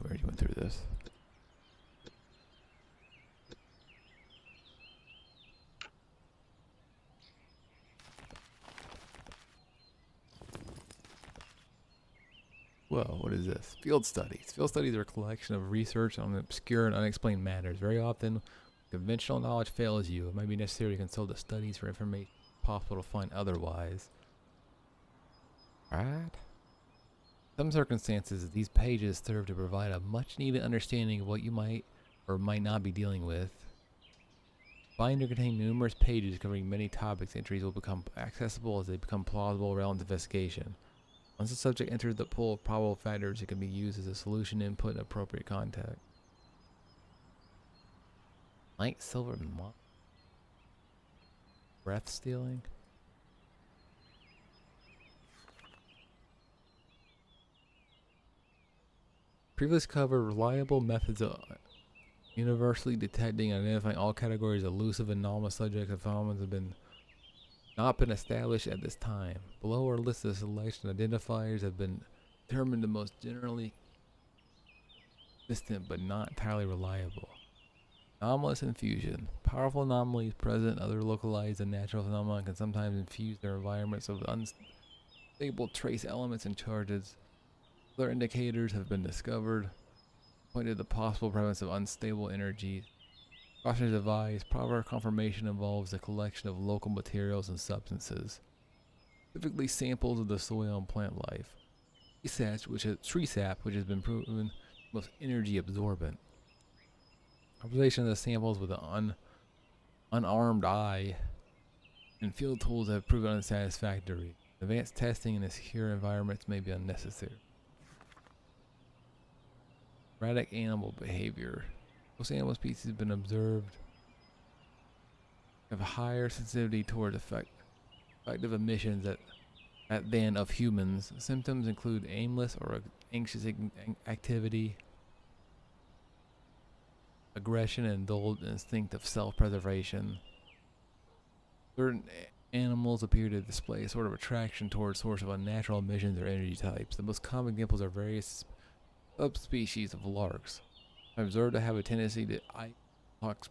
Already went through this. Whoa, what is this? Field studies. Field studies are a collection of research on obscure and unexplained matters. Very often, conventional knowledge fails you. It might be necessary to consult the studies for information possible to find otherwise. Right? Some circumstances, these pages serve to provide a much-needed understanding of what you might or might not be dealing with. Binder contain numerous pages covering many topics. Entries will become accessible as they become plausible relevant investigation. Once the subject enters the pool of probable factors, it can be used as a solution input in appropriate context. Light silver moth. Breath stealing. Previous cover reliable methods of universally detecting and identifying all categories of elusive and anomalous subjects and phenomena have not been established at this time. Below are listed a selection of identifiers have been determined the most generally consistent but not entirely reliable. Anomalous infusion. Powerful anomalies present in other localized and natural phenomena can sometimes infuse their environments with unstable trace elements and charges. Other indicators have been discovered, pointing to the possible presence of unstable energy. Cautionary advice. Proper confirmation involves the collection of local materials and substances, specifically samples of the soil and plant life. Tree sap, which has been proven most energy absorbent. Observation of the samples with an unarmed eye and field tools have proven unsatisfactory. Advanced testing in secure environments may be unnecessary. Erratic animal behavior. Most animal species have been observed have a higher sensitivity toward effective emissions than of humans. Symptoms include aimless or anxious activity, aggression, and indulged instinct of self-preservation. Certain animals appear to display a sort of attraction towards source of unnatural emissions or energy types. The most common examples are various subspecies of larks observed to have a tendency to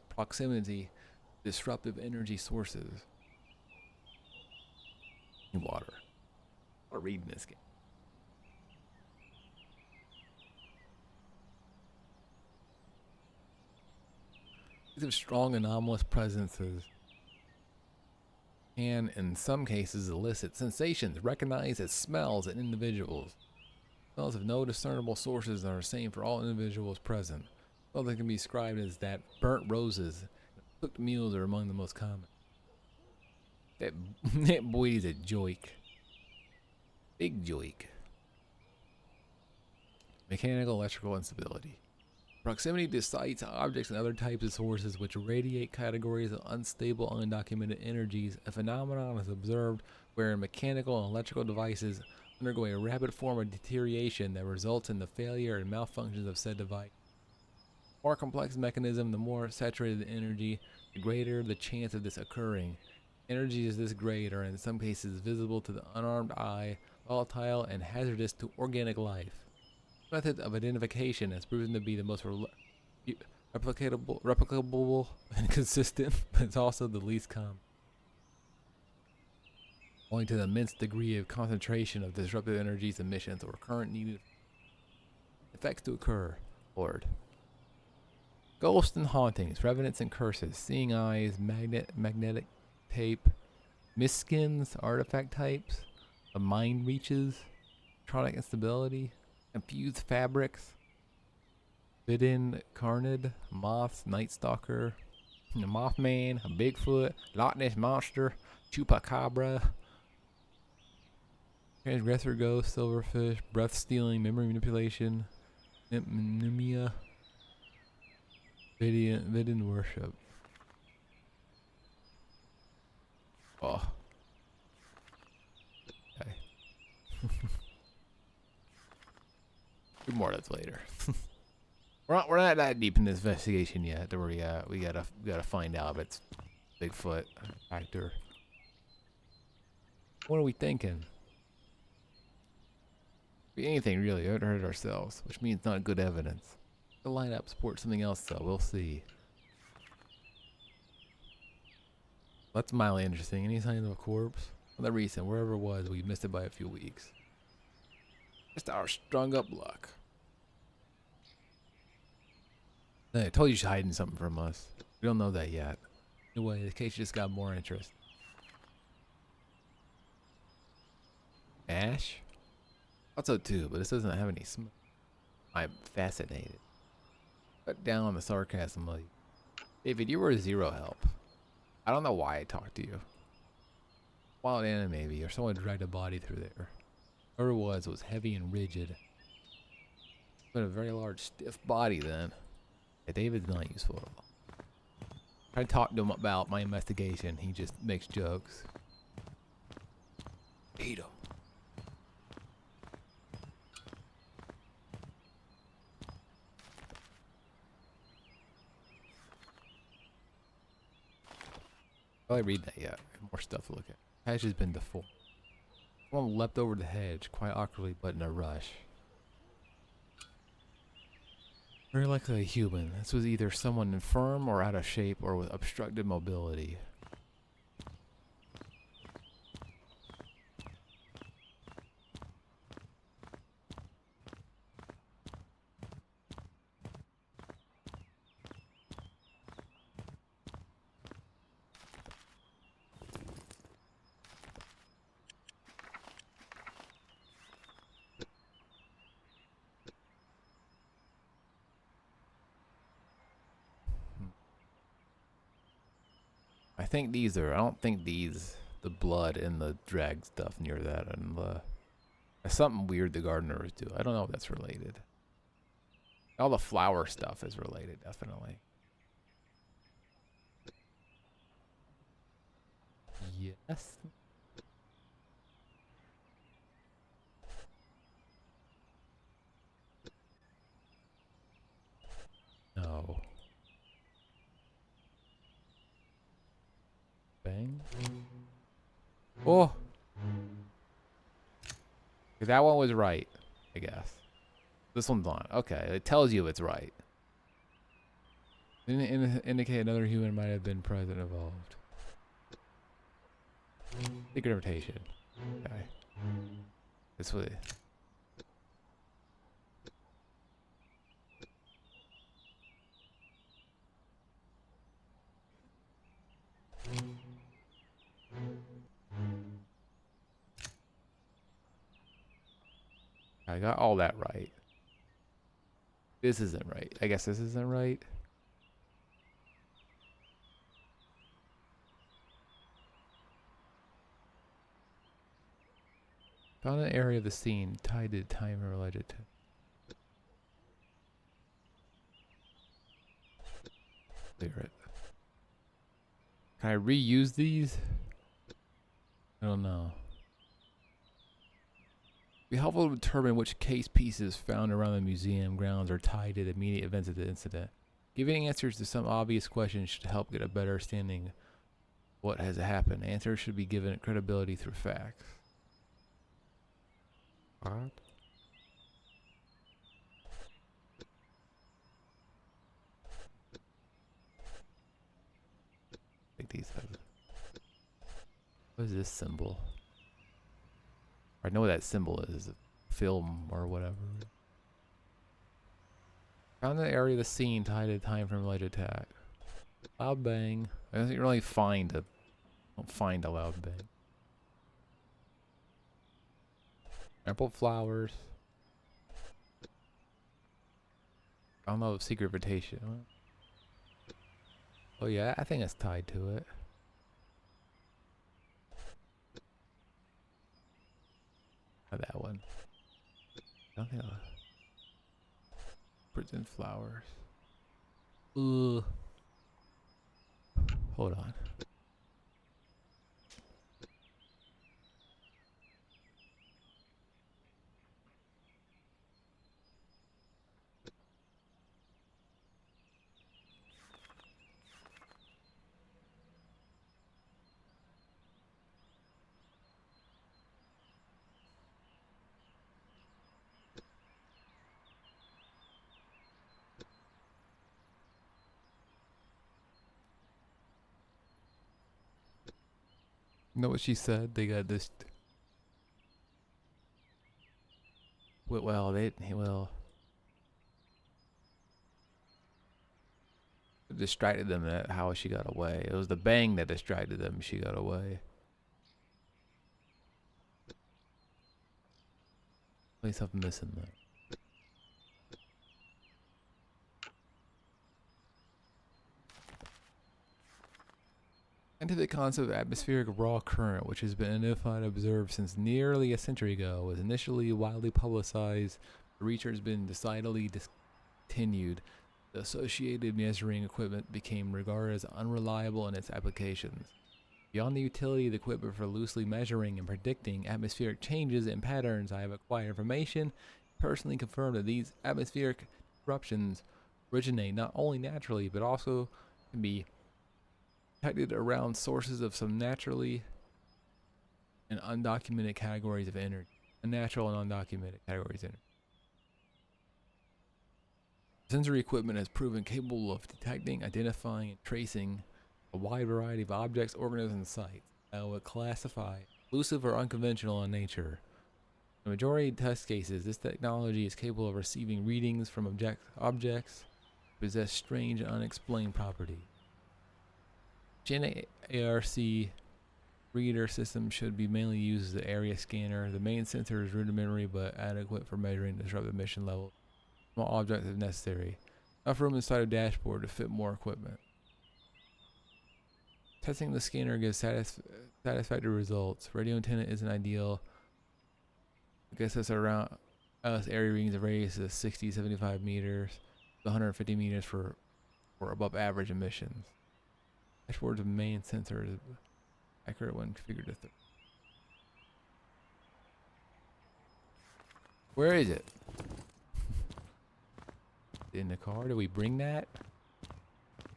proximity disruptive energy sources. Water. Or reading this game. These have strong anomalous presences can, in some cases, elicit sensations recognized as smells in individuals. Smells have no discernible sources and are the same for all individuals present. Smells that can be described as that burnt roses and cooked meals are among the most common. That boy is a joik. Big joik. Mechanical electrical instability. Proximity to sites, objects, and other types of sources which radiate categories of unstable, undocumented energies. A phenomenon is observed wherein mechanical and electrical devices undergo a rapid form of deterioration that results in the failure and malfunctions of said device. The more complex the mechanism, the more saturated the energy, the greater the chance of this occurring. Energies this grade are in some cases visible to the unarmed eye, volatile, and hazardous to organic life. This method of identification has proven to be the most replicable and consistent, but it's also the least common, owing to the immense degree of concentration of disruptive energies, emissions, or current needed effects to occur. Lord. Ghosts and hauntings, revenants and curses, seeing eyes, magnetic tape, miskins, artifact types, the mind reaches, electronic instability, confused fabrics, bidden carnid, moths, night stalker, a mothman, a Bigfoot, Loch Ness monster, chupacabra, Transgressor ghost, silverfish, breath stealing, memory manipulation, mnemia, Vidian worship. Oh. Okay. More of that later. We're not that deep in this investigation yet. Where we gotta find out if it's Bigfoot actor. What are we thinking? Anything really. We haven't heard it ourselves, which means not good evidence. The lineup supports something else, though. We'll see. That's mildly interesting. Any signs of a corpse? Well, the recent, wherever it was, we missed it by a few weeks. Just our strung up luck. Hey, I told you she's hiding something from us. We don't know that yet. Anyway, the case just got more interest. Ash? Thought so too, but this doesn't have any smoke. I'm fascinated. Cut down on the sarcasm, like. David, you were zero help. I don't know why I talked to you. Wild animal maybe, or someone dragged a body through there. Whoever it was heavy and rigid. But a very large, stiff body then. Yeah, David's not useful at all. I talked to him about my investigation. He just makes jokes. Eat him. Oh, I read that yet. More stuff to look at. Hedge has been deformed. Someone leapt over the hedge, quite awkwardly, but in a rush. Very likely a human. This was either someone infirm or out of shape or with obstructed mobility. I think these are, I don't think these, the blood and the drag stuff near that, and there's something weird the gardeners do. I don't know if that's related. All the flower stuff is related, definitely. Yes. No. Bang. Oh. That one was right, I guess. This one's not. Okay, it tells you it's right. Didn't indicate another human might have been present involved. Secret invitation. Okay. This way. I got all that right. This isn't right. I guess this isn't right. Found an area of the scene tied to time related to. Clear it. Can I reuse these? I don't know. It'd be helpful to determine which case pieces found around the museum grounds are tied to the immediate events of the incident. Giving answers to some obvious questions should help get a better understanding of what has happened. Answers should be given credibility through facts. What? Take these out. What is this symbol? I know what that symbol is. A film or whatever. Found the area of the scene tied to time from related attack. Loud bang. I don't really find a. Don't find a loud bang. Apple flowers. I don't know if secret invitation. Oh yeah, I think it's tied to it. Not that one. I don't think I'll... Prison flowers. Ugh. Hold on. You know what she said? They got this. Well, it distracted them. That how she got away. It was the bang that distracted them. She got away. There's something missing there. Scientific concept of atmospheric raw current, which has been identified and observed since nearly a century ago, was initially widely publicized. The research has been decidedly discontinued. The associated measuring equipment became regarded as unreliable in its applications. Beyond the utility of the equipment for loosely measuring and predicting atmospheric changes and patterns, I have acquired information personally confirmed that these atmospheric disruptions originate not only naturally but also can be detected around sources of some naturally and undocumented categories of energy. Unnatural and undocumented categories of energy. Sensory equipment has proven capable of detecting, identifying, and tracing a wide variety of objects, organisms, and sites that would classify elusive or unconventional in nature. In the majority of test cases, this technology is capable of receiving readings from objects that possess strange and unexplained properties. Gen ARC reader system should be mainly used as an area scanner. The main sensor is rudimentary but adequate for measuring disruptive emission levels. Small objects if necessary. Enough room inside a dashboard to fit more equipment. Testing the scanner gives satisfactory results. Radio antenna isn't ideal. I guess that's around area readings of radius of 60, 75 meters, 150 meters for above average emissions. Dashboard's main sensor is accurate when configured to Where is it? In the car? Did we bring that?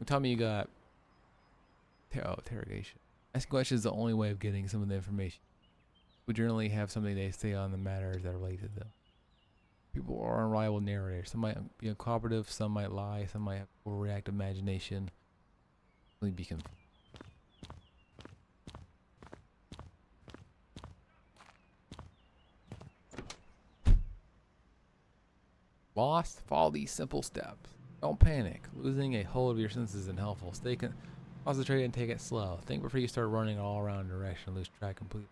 Tell me you got interrogation. Asking questions is the only way of getting some of the information. We generally have something they say on the matters that relate to them. People are unreliable narrators. Some might be uncooperative, some might lie, some might have overreactive imagination. Really be confused. Lost? Follow these simple steps. Don't panic. Losing a hold of your senses isn't helpful. Stay concentrated and take it slow. Think before you start running all around direction and lose track completely.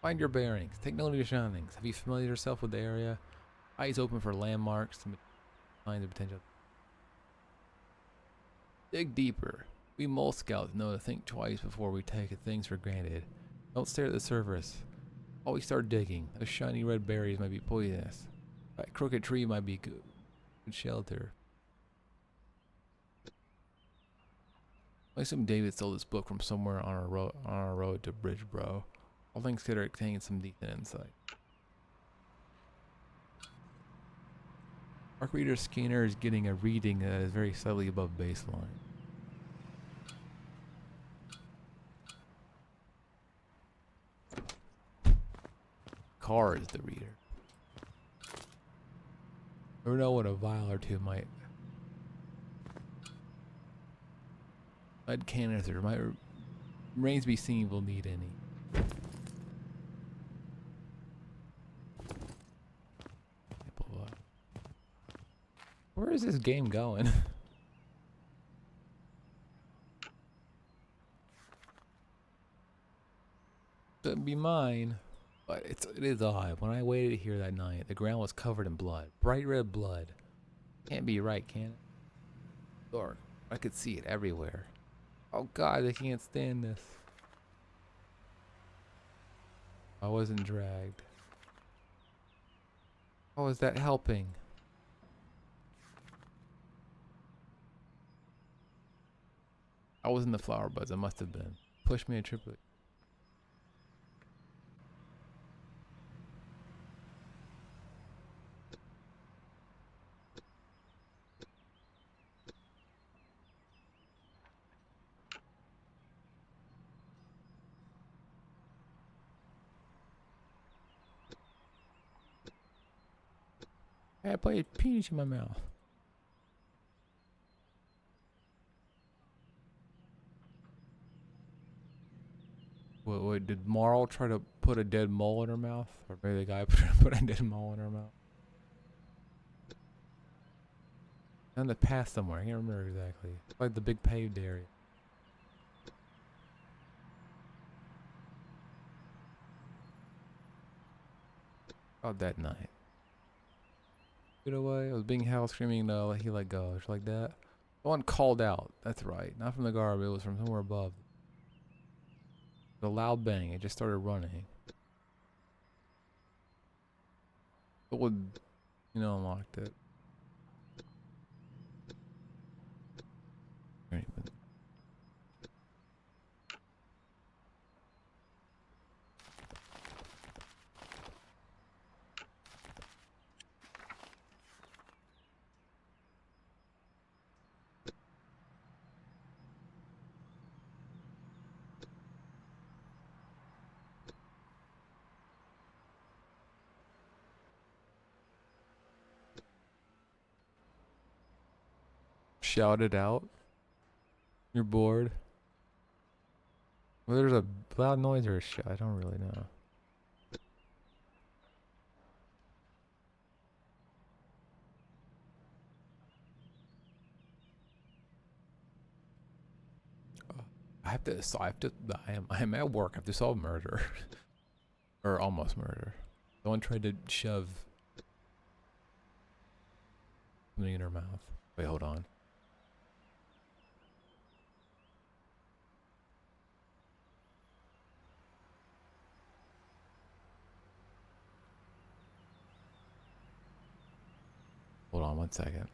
Find your bearings. Take note of your surroundings. Have you familiarized yourself with the area? Eyes open for landmarks and signs of potential. Dig deeper. We mole scouts know to think twice before we take things for granted. Don't stare at the surface. Always start digging. Those shiny red berries might be poisonous. That crooked tree might be good shelter. I assume David stole this book from somewhere on our road to Bridgeboro. All things considered, it contains some decent insight. Arc reader scanner is getting a reading that is very slightly above baseline. Car is the reader. Never know what a vial or two might. Lead canister might remains to be seen if we'll need any. Where is this game going? Shouldn't be mine, but it is odd. When I waited here that night, the ground was covered in blood, bright red blood. Can't be right, can it? Dark. I could see it everywhere. Oh God, I can't stand this. I wasn't dragged. How is that helping? I was in the flower buds. I must have been. Push me a triplet. Hey, I played peach in my mouth. Wait, did Marl try to put a dead mole in her mouth? Or maybe the guy put a dead mole in her mouth? On the path somewhere. I can't remember exactly. Like the big paved area. Oh, that night. Get away. I was being held, screaming, no, he let go. Just like that. The one called out. That's right. Not from the guard, but it was from somewhere above. The loud bang. It just started running. It would, unlocked it. Shout it out. You're bored. Well, there's a loud noise or a shot. I don't really know. I am at work. I have to solve murder. Or almost murder. Someone tried to shove something in her mouth. Wait, hold on. Hold on 1 second.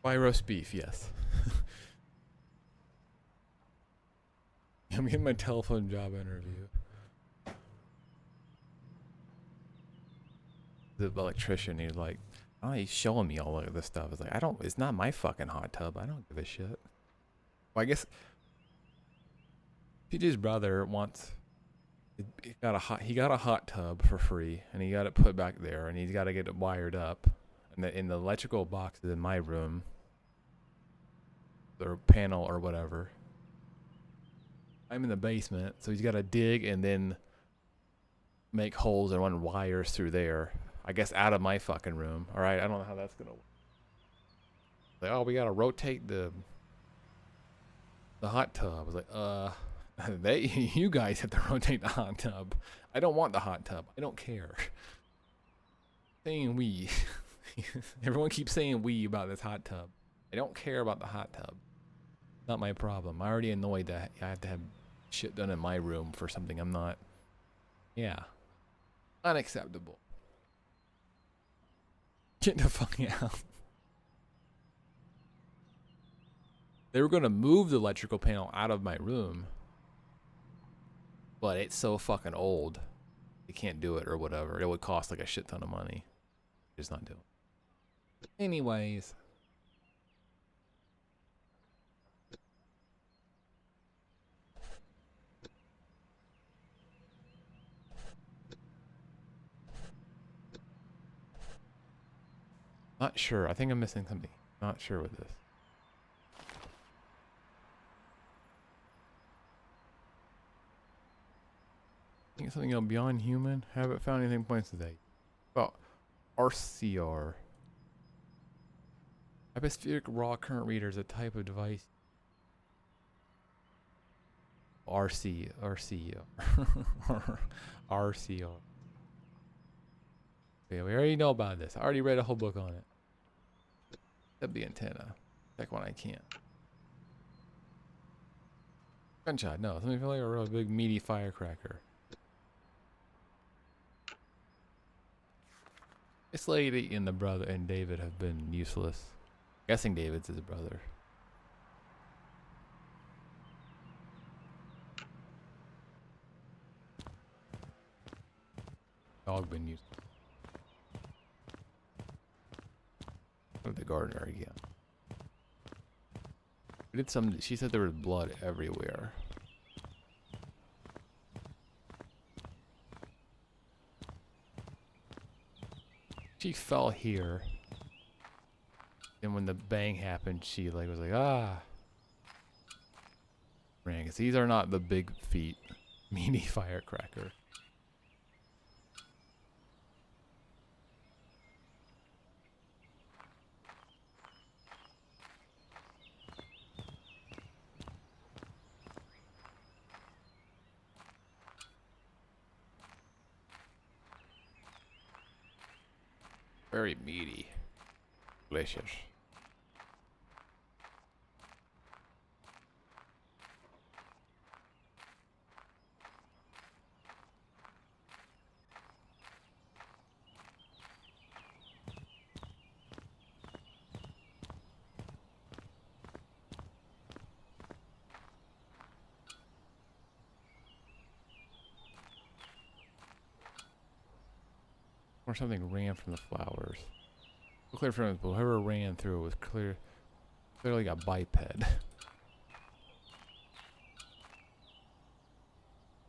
Why roast beef? Yes. I'm getting my telephone job interview. The electrician, he's like, oh, he's showing me all of this stuff. It's like, it's not my fucking hot tub. I don't give a shit. Well, I guess PJ's brother he got a hot tub for free, and he got it put back there, and he's got to get it wired up, in the electrical boxes in my room, or panel or whatever. I'm in the basement, so he's got to dig and then make holes and run wires through there. I guess out of my fucking room. All right, I don't know how that's gonna work. Like, oh, we gotta rotate the hot tub. I was like, you guys have to rotate the hot tub. I don't want the hot tub. I don't care. Saying we. Everyone keeps saying we about this hot tub. I don't care about the hot tub. Not my problem. I'm already annoyed that I have to have shit done in my room for something I'm not. Yeah. Unacceptable. Get the fuck out. They were gonna move the electrical panel out of my room, but it's so fucking old. They can't do it or whatever. It would cost like a shit ton of money. Just not do it. Anyways. Not sure. I think I'm missing something. Not sure with this. Think something else beyond human? Haven't found anything points today. Well, RCR. Atmospheric raw current reader is a type of device. RCR. Yeah, we already know about this. I already read a whole book on it. Except the antenna. Check when I can't. Gunshot, no. Something feel like a real big meaty firecracker. This lady and the brother and David have been useless. Guessing David's his brother. Dog been useless. With the gardener again. We did some. She said there was blood everywhere. She fell here. And when the bang happened, she like was like, ah. Ran, 'cause these are not the big feet. Meaty firecracker. Very meaty. Delicious. Or something ran from the flowers. Clear from it, but whoever ran through it was clearly a biped.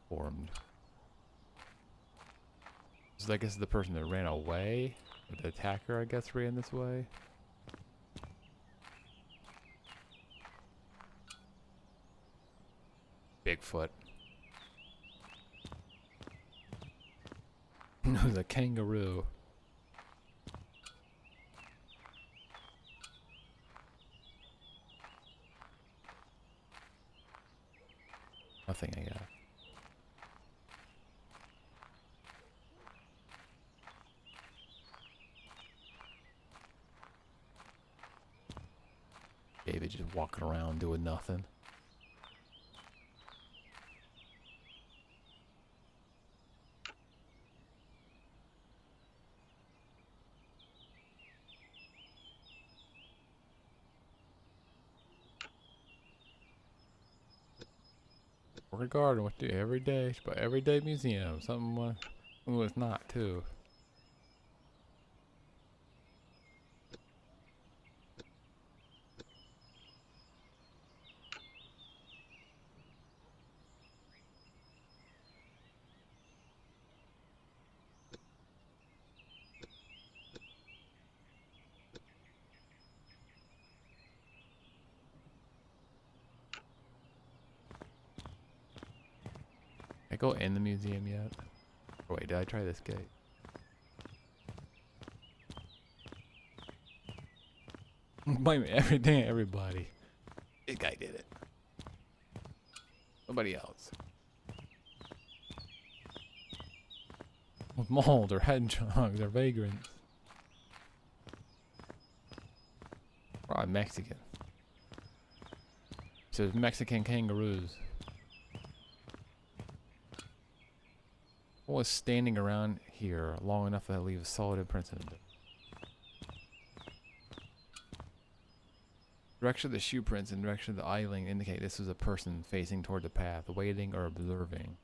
Formed. So I guess the person that ran away, or the attacker I guess ran this way. Bigfoot. It was a kangaroo. Nothing I got. David just walking around doing nothing. Work a garden with the everyday, but everyday museum. Something was not too. I go in the museum yet? Oh, wait, did I try this gate? Blame everything, everybody. This guy did it. Nobody else. Mold or hedgehogs or vagrants. Probably Mexican. So there's Mexican kangaroos. What was standing around here long enough to leave a solid imprint in it? Direction of the shoe prints and direction of the island indicate this was a person facing toward the path, waiting or observing.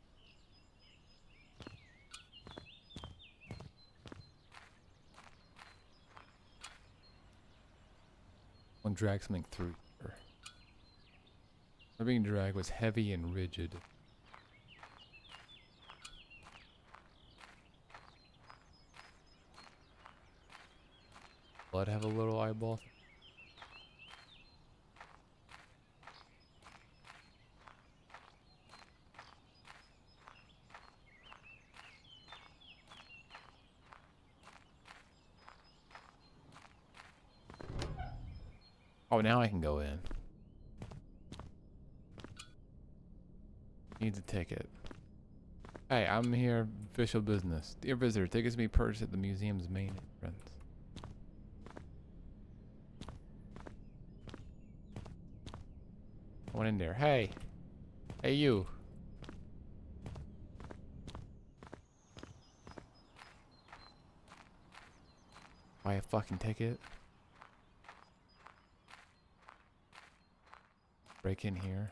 One dragged something through here. The being dragged was heavy and rigid. Blood have a little eyeball. Oh, now I can go in. Needs a ticket. Hey, I'm here, official business. Dear visitor, tickets to be purchased at the museum's main entrance. I went in there. Hey! Hey, you! Buy a fucking ticket? Break in here.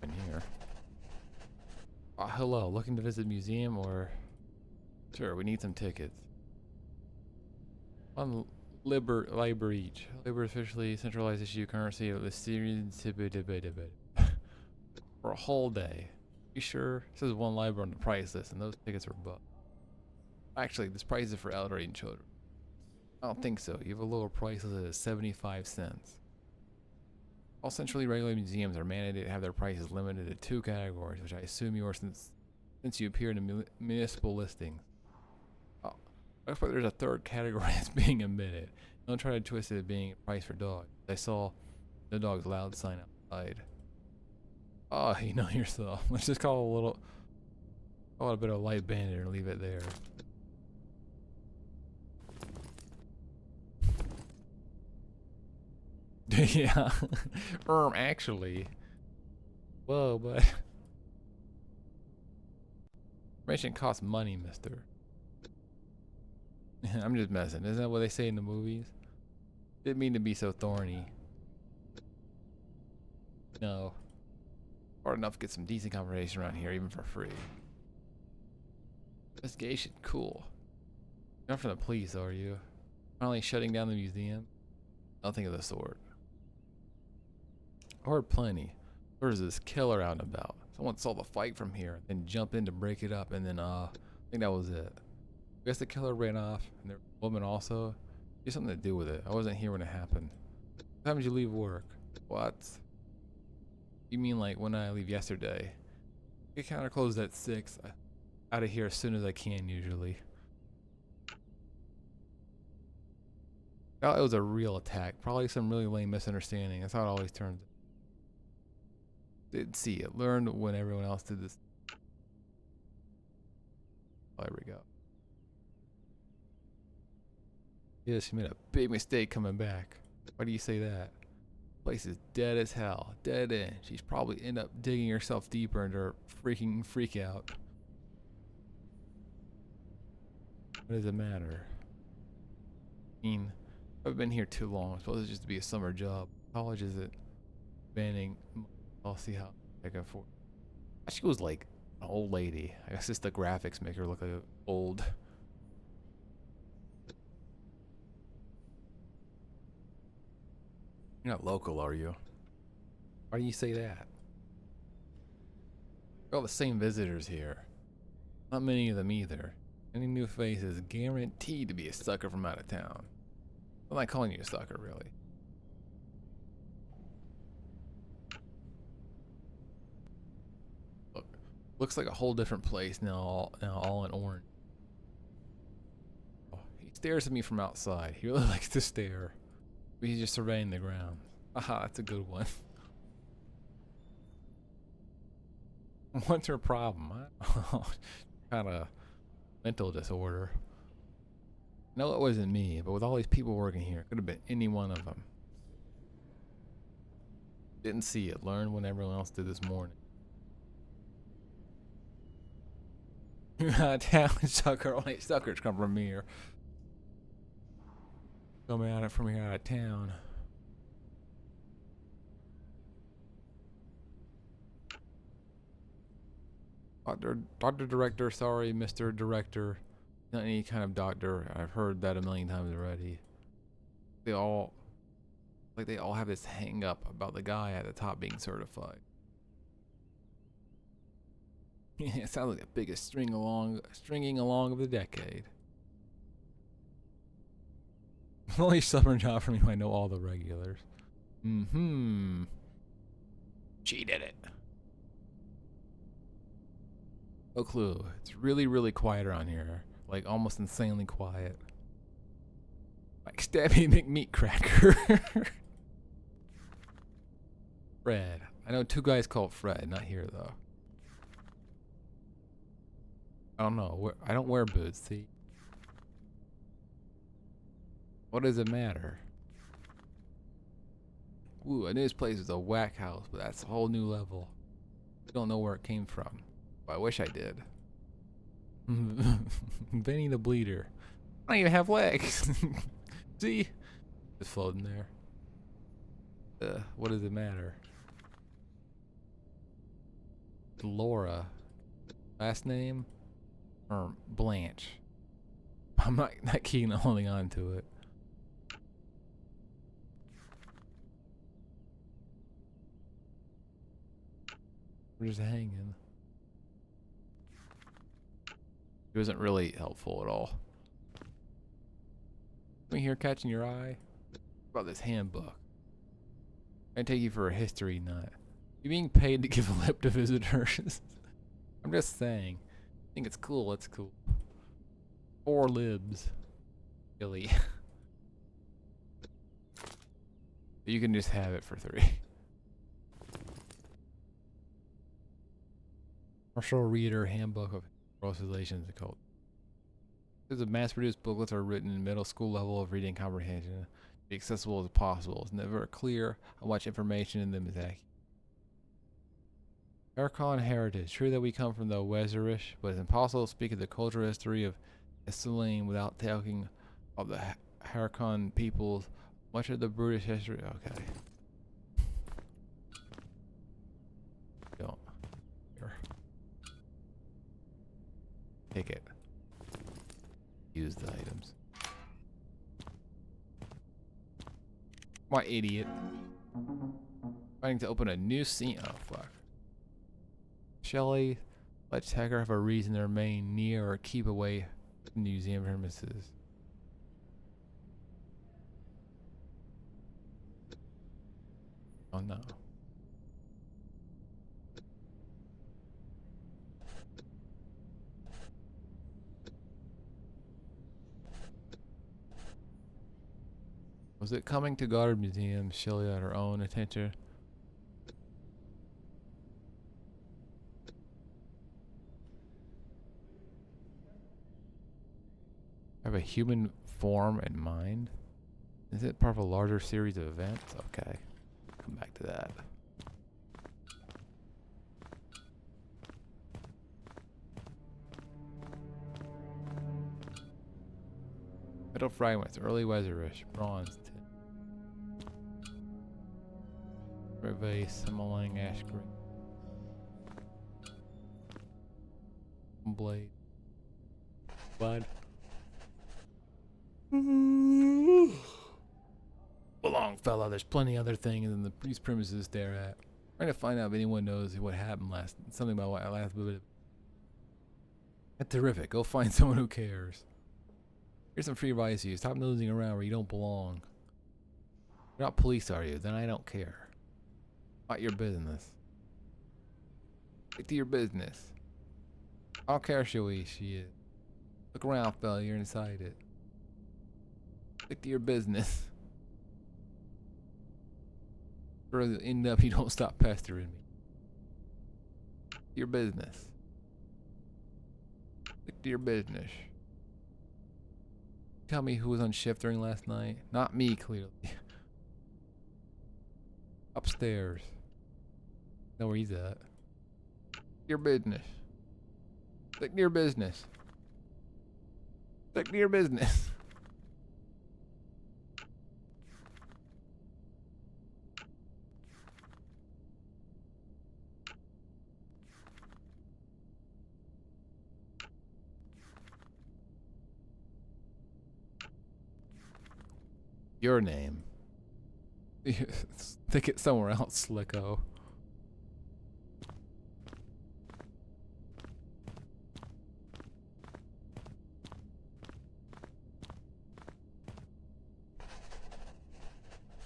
In here. Hello, looking to visit museum or... Sure, we need some tickets. One labor each. Labor officially centralized issue currency of the Syrian for a whole day. You sure? It says one labor on the price list and those tickets are booked. Actually, this price is for elderly and children. I don't think so. You have a lower price listed at 75 cents. All centrally regulated museums are mandated to have their prices limited to 2 categories, which I assume you are since you appear in the municipal listings. Oh, I expect there's a 3rd category that's being omitted. Don't try to twist it as being a price for dogs. I saw the dog's loud sign outside. Oh, you know yourself. Let's just call a bit of light bandit and leave it there. Yeah. Actually. Whoa, but information costs money, mister. I'm just messing. Isn't that what they say in the movies? Didn't mean to be so thorny. No. Hard enough to get some decent conversation around here, even for free. Investigation, cool. You're not from the police, are you? Finally shutting down the museum? Nothing of the sort. I heard plenty. There was this killer out and about. Someone saw the fight from here, then jumped in to break it up, and then I think that was it. I guess the killer ran off, and the woman also. Had something to do with it. I wasn't here when it happened. What time did you leave work? What? You mean like when I leave yesterday? Get counter closed at 6. Out of here as soon as I can usually. Thought it was a real attack. Probably some really lame misunderstanding. That's how it always turns. Didn't see it. Learned when everyone else did this. Oh, there we go. Yeah, she made a big mistake coming back. Why do you say that? Place is dead as hell. Dead end. She's probably end up digging herself deeper into her freaking freak out. What does it matter? I mean, I've been here too long. I'm supposed to just be a summer job. College is it banning. I'll see how I can afford. She was like an old lady. I guess just the graphics make her look like old. You're not local, are you? Why do you say that? All the same visitors here. Not many of them either. Any new face is guaranteed to be a sucker from out of town. I'm not calling you a sucker, really. Look, looks like a whole different place now all in orange. Oh, he stares at me from outside. He really likes to stare. But he's just surveying the ground. Aha, that's a good one. What's her problem? Kind of mental disorder. No, it wasn't me, but with all these people working here, it could have been any one of them. Didn't see it. Learned when everyone else did this morning. Town sucker. Only suckers come from here. Coming at it from here out of town. Dr. Director, sorry, Mr. Director. Not any kind of doctor. I've heard that a million times already. They all have this hang up about the guy at the top being certified. It sounds like the biggest stringing along of the decade. Only stubborn job for me when I know all the regulars. She did it. No clue. It's really, really quiet around here. Like almost insanely quiet. Like Stabby McMeat Cracker. Fred. I know two guys called Fred, not here though. I don't know. I don't wear boots, see? What does it matter? Ooh, I knew this place was a whack house, but that's a whole new level. I don't know where it came from. But I wish I did. Benny the Bleeder. I don't even have legs. See? Just floating there. What does it matter? Laura. Last name? Or Blanche. I'm not keen on holding on to it. We're just hanging. It wasn't really helpful at all. Something here catching your eye? About this handbook. I take you for a history nut. You being paid to give a lip to visitors? I'm just saying. I think it's cool. It's cool. 4 libs. Really. You can just have it for 3. Commercial Reader Handbook of Relations and Cult. These are mass-produced booklets are written in middle school level of reading comprehension to be accessible as possible. It's never clear how much information in them is accurate. Harakon heritage. True that we come from the Wezerish, but it's impossible to speak of the cultural history of Esthelene without talking of the Harakon peoples. Much of the British history. Okay. Don't. Here. Take it. Use the items. My idiot. Trying to open a new scene. Oh fuck. Shelley, let Hacker have a reason to remain near or keep away from museum premises. Oh no. Was it coming to Goddard Museum? Shelley at her own attention. Have a human form and mind? Is it part of a larger series of events? Okay. Come back to that. Metal fragments, early Wezerish, bronze, tin. Vase, Malign ash green. Blade. Blood. Belong, fella. There's plenty other things in these premises to stare at. Trying to find out if anyone knows what happened something about what last bit. That's terrific. Go find someone who cares. Here's some free advice to you. Stop nosing around where you don't belong. You're not police, are you? Then I don't care. Not your business. Stick to your business. I don't care who she is. Look around, fella. You're inside it. Stick to your business. Or end up you don't stop pestering me. Your business. Stick to your business. Tell me who was on shift during last night. Not me, clearly. Upstairs. Know where he's at. Your business. Stick to your business. Stick to your business. Your name. Stick it somewhere else, Slicko.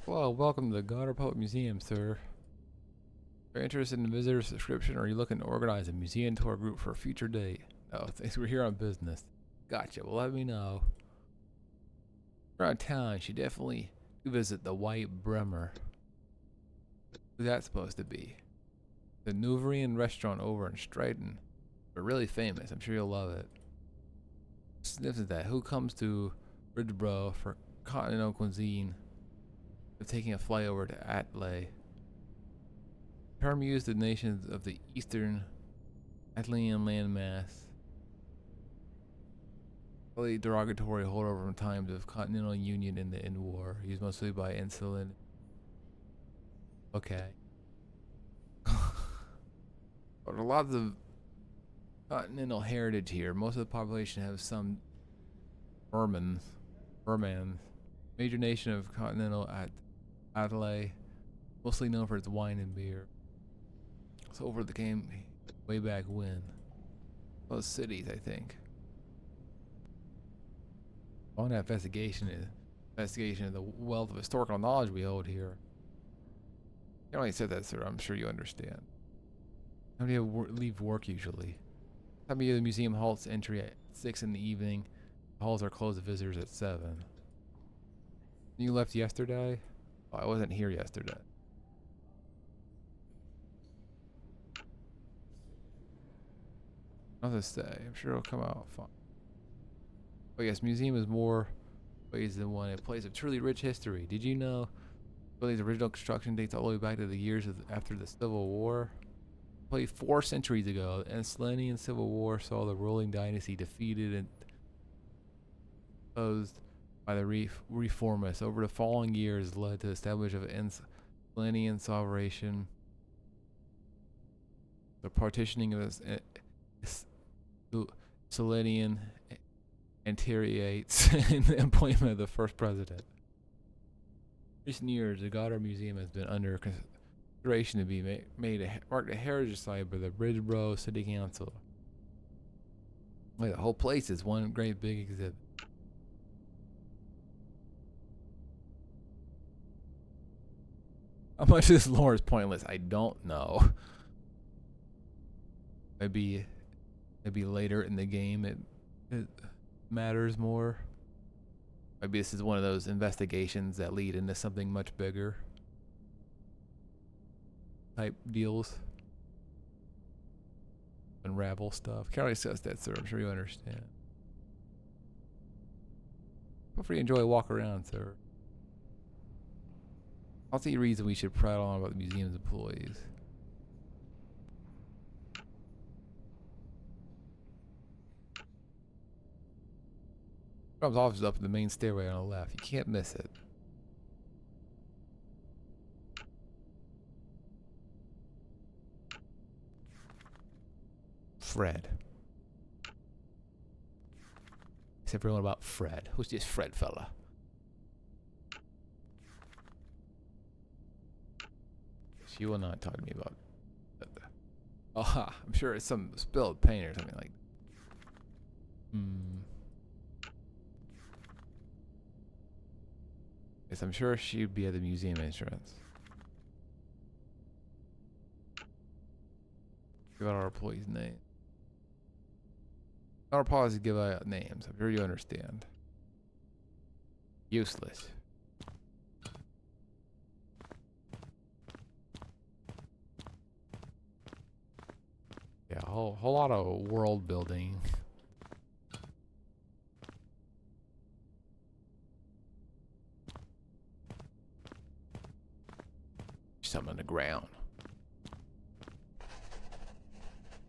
Well, welcome to the Goddard Public Museum, sir. Are you interested in a visitor subscription, or are you looking to organize a museum tour group for a future date? Oh, thanks. We're here on business. Gotcha. Well, let me know. Around town, you should definitely visit the White Bremer. Who's that supposed to be? The Nouverian restaurant over in Stryton. But really famous. I'm sure you'll love it. Sniffs at that. Who comes to Bridgeboro for continental cuisine? Of taking a flight over to Atlay. Term used the nations of the Eastern Atlantean landmass. Really derogatory holdover from times of Continental Union in the End War, used mostly by insolent. Okay. But a lot of continental heritage here. Most of the population have some Burmans. Major nation of continental Adelaide, mostly known for its wine and beer. So over the game way back when. Those cities, I think. On that investigation of the wealth of historical knowledge we hold here. You only said that, sir. I'm sure you understand. How do you leave work usually? Time of year the museum halts entry at 6 in the evening. The halls are closed to visitors at 7. You left yesterday? Oh, I wasn't here yesterday. Nothing to say. I'm sure it'll come out fine. Oh yes, museum is more ways than one. A place of truly rich history. Did you know Philly's original construction dates all the way back to the years after the Civil War? Probably 4 centuries ago, the Enslinian Civil War saw the ruling dynasty defeated and opposed by the reformists. Over the following years led to the establishment of Enslinian sovereign, the partitioning of Selenian anteriates, and the appointment of the first president. In recent years, the Goddard Museum has been under consideration to be marked a heritage site by the Bridgeboro City Council. Wait, the whole place is one great big exhibit. How much of this lore is pointless? I don't know. Maybe later in the game it matters more. Maybe this is one of those investigations that lead into something much bigger type deals. Unravel stuff. Can't really discuss that, sir. I'm sure you understand. Feel free to enjoy a walk around, sir. I'll see a reason we should prattle on about the museum's employees. Rob's office is up in the main stairway on the left. You can't miss it. Fred. Except for one about Fred. Who's this Fred fella? She will not talk to me about that. Oh, I'm sure it's some spilled paint or something like that. Yes, I'm sure she'd be at the museum entrance. Give out our employees' name. Our policy give out names. I'm sure you understand. Useless. Yeah, a whole lot of world building. Something on the ground.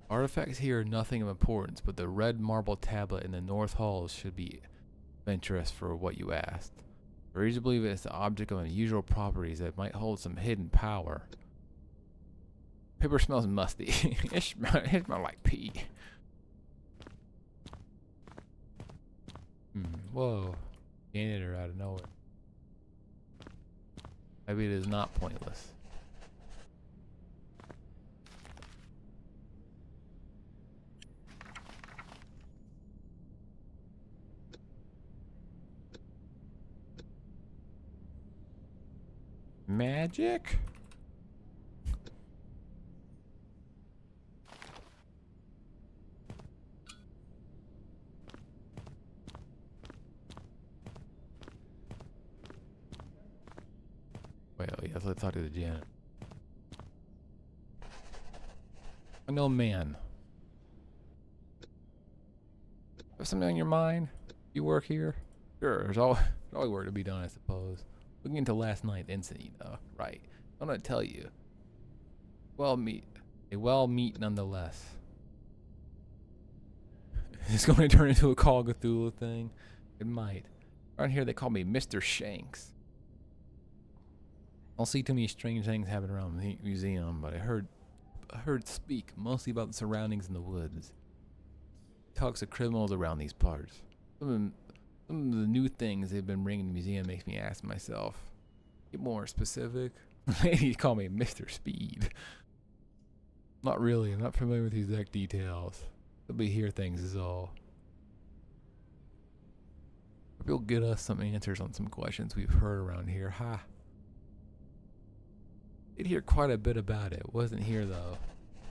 Artifacts here are nothing of importance, but the red marble tablet in the north hall should be of interest for what you asked. I reason to believe it's the object of unusual properties that might hold some hidden power. Paper smells musty. It smells like pee. Whoa. Janitor out of nowhere. Maybe it is not pointless. Magic? Well, yes, let's talk to the janitor. I know, man. Have something on your mind? You work here? Sure, there's always work to be done, I suppose. Looking into last night's incident, you know, right? I'm gonna tell you. A well meet nonetheless. It's going to turn into a Call of Cthulhu thing. It might. Around here they call me Mr. Shanks. I don't see too many strange things happening around the museum, but I heard speak mostly about the surroundings in the woods. Talks of criminals around these parts. Some of the new things they've been bringing to the museum makes me ask myself, get more specific. Ladies call me Mr. Speed. Not really, I'm not familiar with these exact details. But hear things is all. Maybe you'll get us some answers on some questions we've heard around here. Ha. Did hear quite a bit about it. Wasn't here though.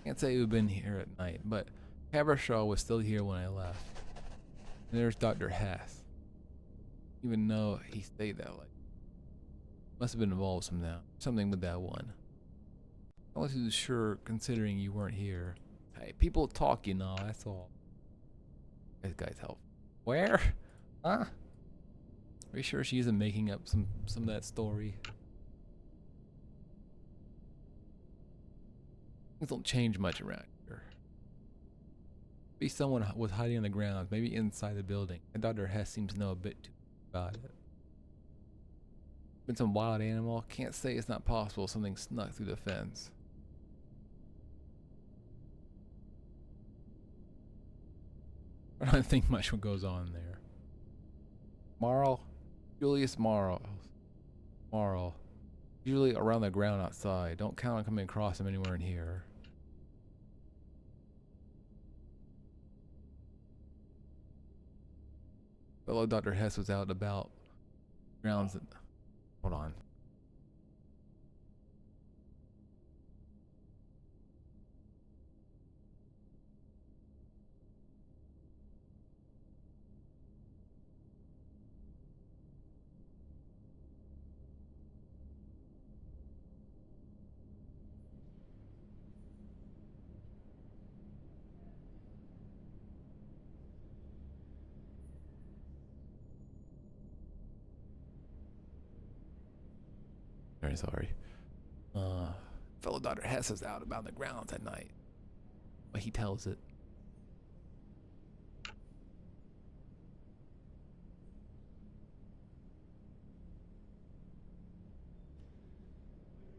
Can't say we've been here at night, but Habershaw was still here when I left. And there's Dr. Hess. Even though he stayed that late. Must have been involved somehow. Something with that one. I wasn't sure considering you weren't here. Hey, people talk, you know, that's all. This guy's help. Where? Huh? Are you sure she isn't making up some of that story? Things don't change much around here. Maybe someone was hiding on the grounds, maybe inside the building, and Dr. Hess seems to know a bit too much about it. Been some wild animal? Can't say it's not possible something snuck through the fence. I don't think much what goes on there. Marl? Julius Marl. Marl. Usually around the ground outside. Don't count on coming across him anywhere in here. Fellow Dr. Hess was out and about grounds that... Hold on. Very sorry. Fellow Dr. Hess is out about the grounds at night. But he tells it.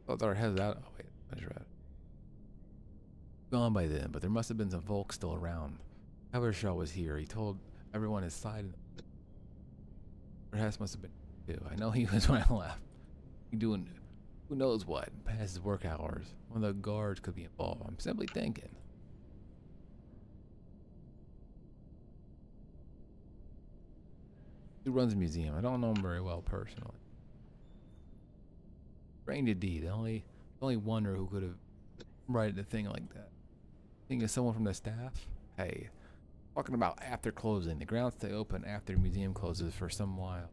Fellow Dr. Hess is out. Oh wait, I just read. Gone by then, but there must have been some folks still around. Habershaw was here. He told everyone his side. Dr. Hess must have been too. I know he was when I left. He doing Who knows what? Past his work hours. One of the guards could be involved. I'm simply thinking. Who runs the museum? I don't know him very well personally. Strange indeed. The only wonder who could have written a thing like that. Think of someone from the staff? Hey, talking about after closing. The grounds stay open after the museum closes for some while.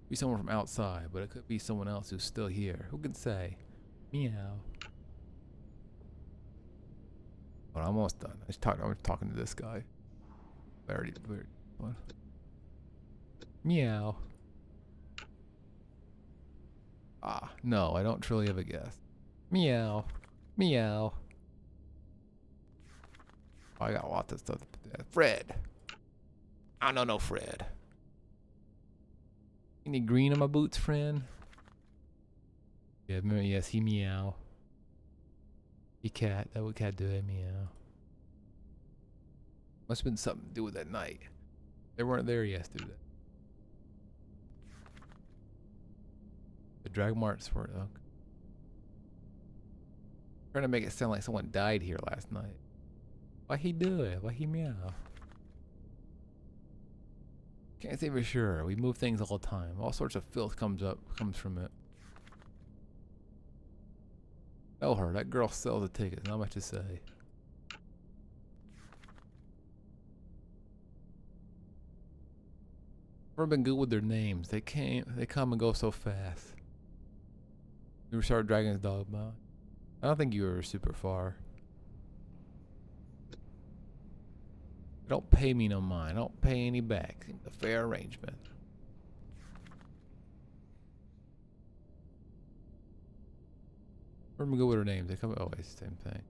Be someone from outside, but it could be someone else who's still here. Who can say? Meow. But I'm almost done. I was talking to this guy. What? Meow. Ah, no, I don't truly have a guess. Meow. Meow. Oh, I got lots of stuff. Fred. I don't know Fred. Any green on my boots, friend? Yeah, yes, he meow. He cat. That would cat do it, meow. Must have been something to do with that night. They weren't there yesterday. The drag marks weren't. Okay. Trying to make it sound like someone died here last night. Why he do it? Why he meow? Can't say for sure. We move things all the time. All sorts of filth comes from it. Know her. That girl sells the tickets. Not much to say. Never been good with their names. They come and go so fast. You ever started Dragon's Dogma? I don't think you were super far. Don't pay me no mind. Don't pay any back. Seems a fair arrangement. Never been good with their names. They come always the same thing.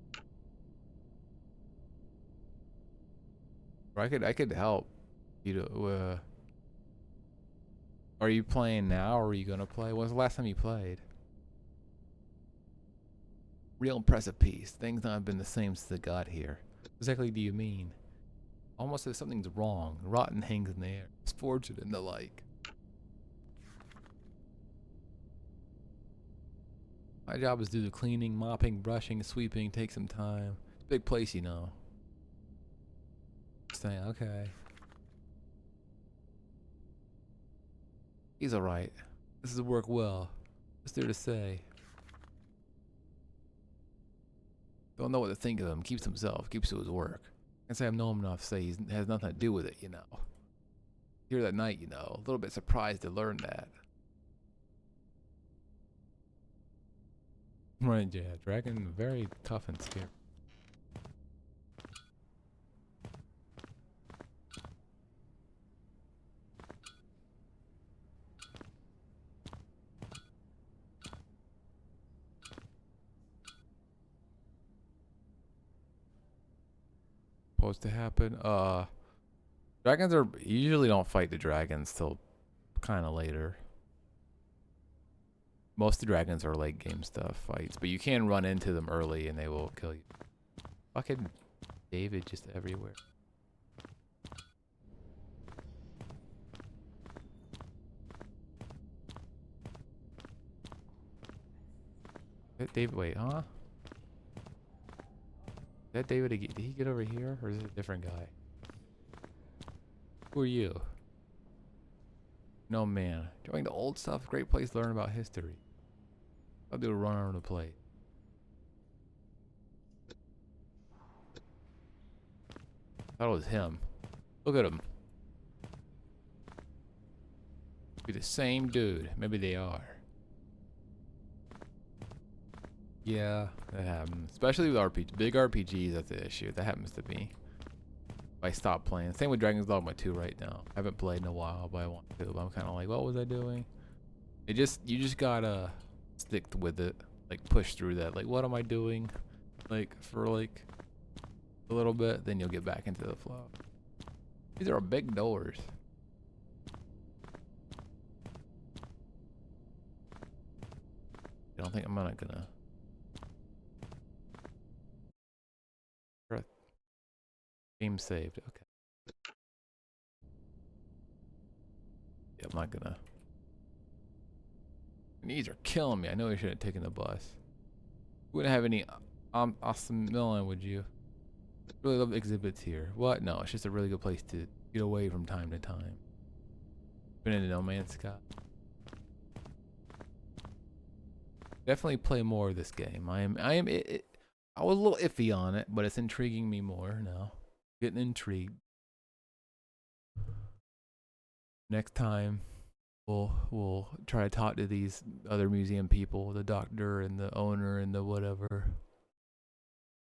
Or I could help. You know, are you playing now, or are you gonna play? When was the last time you played? Real impressive piece. Things not been the same since I got here. What exactly do you mean? Almost as something's wrong. Rotten hangs in the air. Misfortune and the like. My job is to do the cleaning, mopping, brushing, sweeping. Take some time. It's a big place, you know. Saying, okay. He's alright. This is work well. What's there to say? Don't know what to think of him. Keeps himself. Keeps to his work. Can't say I know him enough to say he has nothing to do with it, you know. Here that night, you know. A little bit surprised to learn that. Right, yeah. Dragon, very tough and scary. Supposed to happen. Dragons are usually don't fight the dragons till kind of later. Most of the dragons are late game stuff fights, but you can run into them early and they will kill you. Fucking David just everywhere. David, wait, huh? Is that David? Did he get over here, or is it a different guy? Who are you? No man. Doing the old stuff. Great place to learn about history. I'll do a run on the plate. Thought it was him. Look at him. Be the same dude. Maybe they are. Yeah, that happens. Especially with big RPGs, that's the issue. That happens to me. I stopped playing. Same with Dragon's Dogma 2 right now. I haven't played in a while, but I want to. But I'm kind of like, what was I doing? You just gotta stick with it. Like, push through that. Like, what am I doing? Like, for like a little bit, then you'll get back into the flow. These are big doors. I don't think I'm gonna. Game saved. Okay. Yeah, I'm not gonna Knees are killing me. I know I should have taken the bus. You wouldn't have any awesome Milan, would you? Really love exhibits here. What? No, it's just a really good place to get away from time to time. Been into No Man's Sky. Definitely play more of this game. I was a little iffy on it, but it's intriguing me more now. Getting intrigued. Next time, we'll try to talk to these other museum people, the doctor and the owner and the whatever.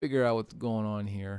Figure out what's going on here.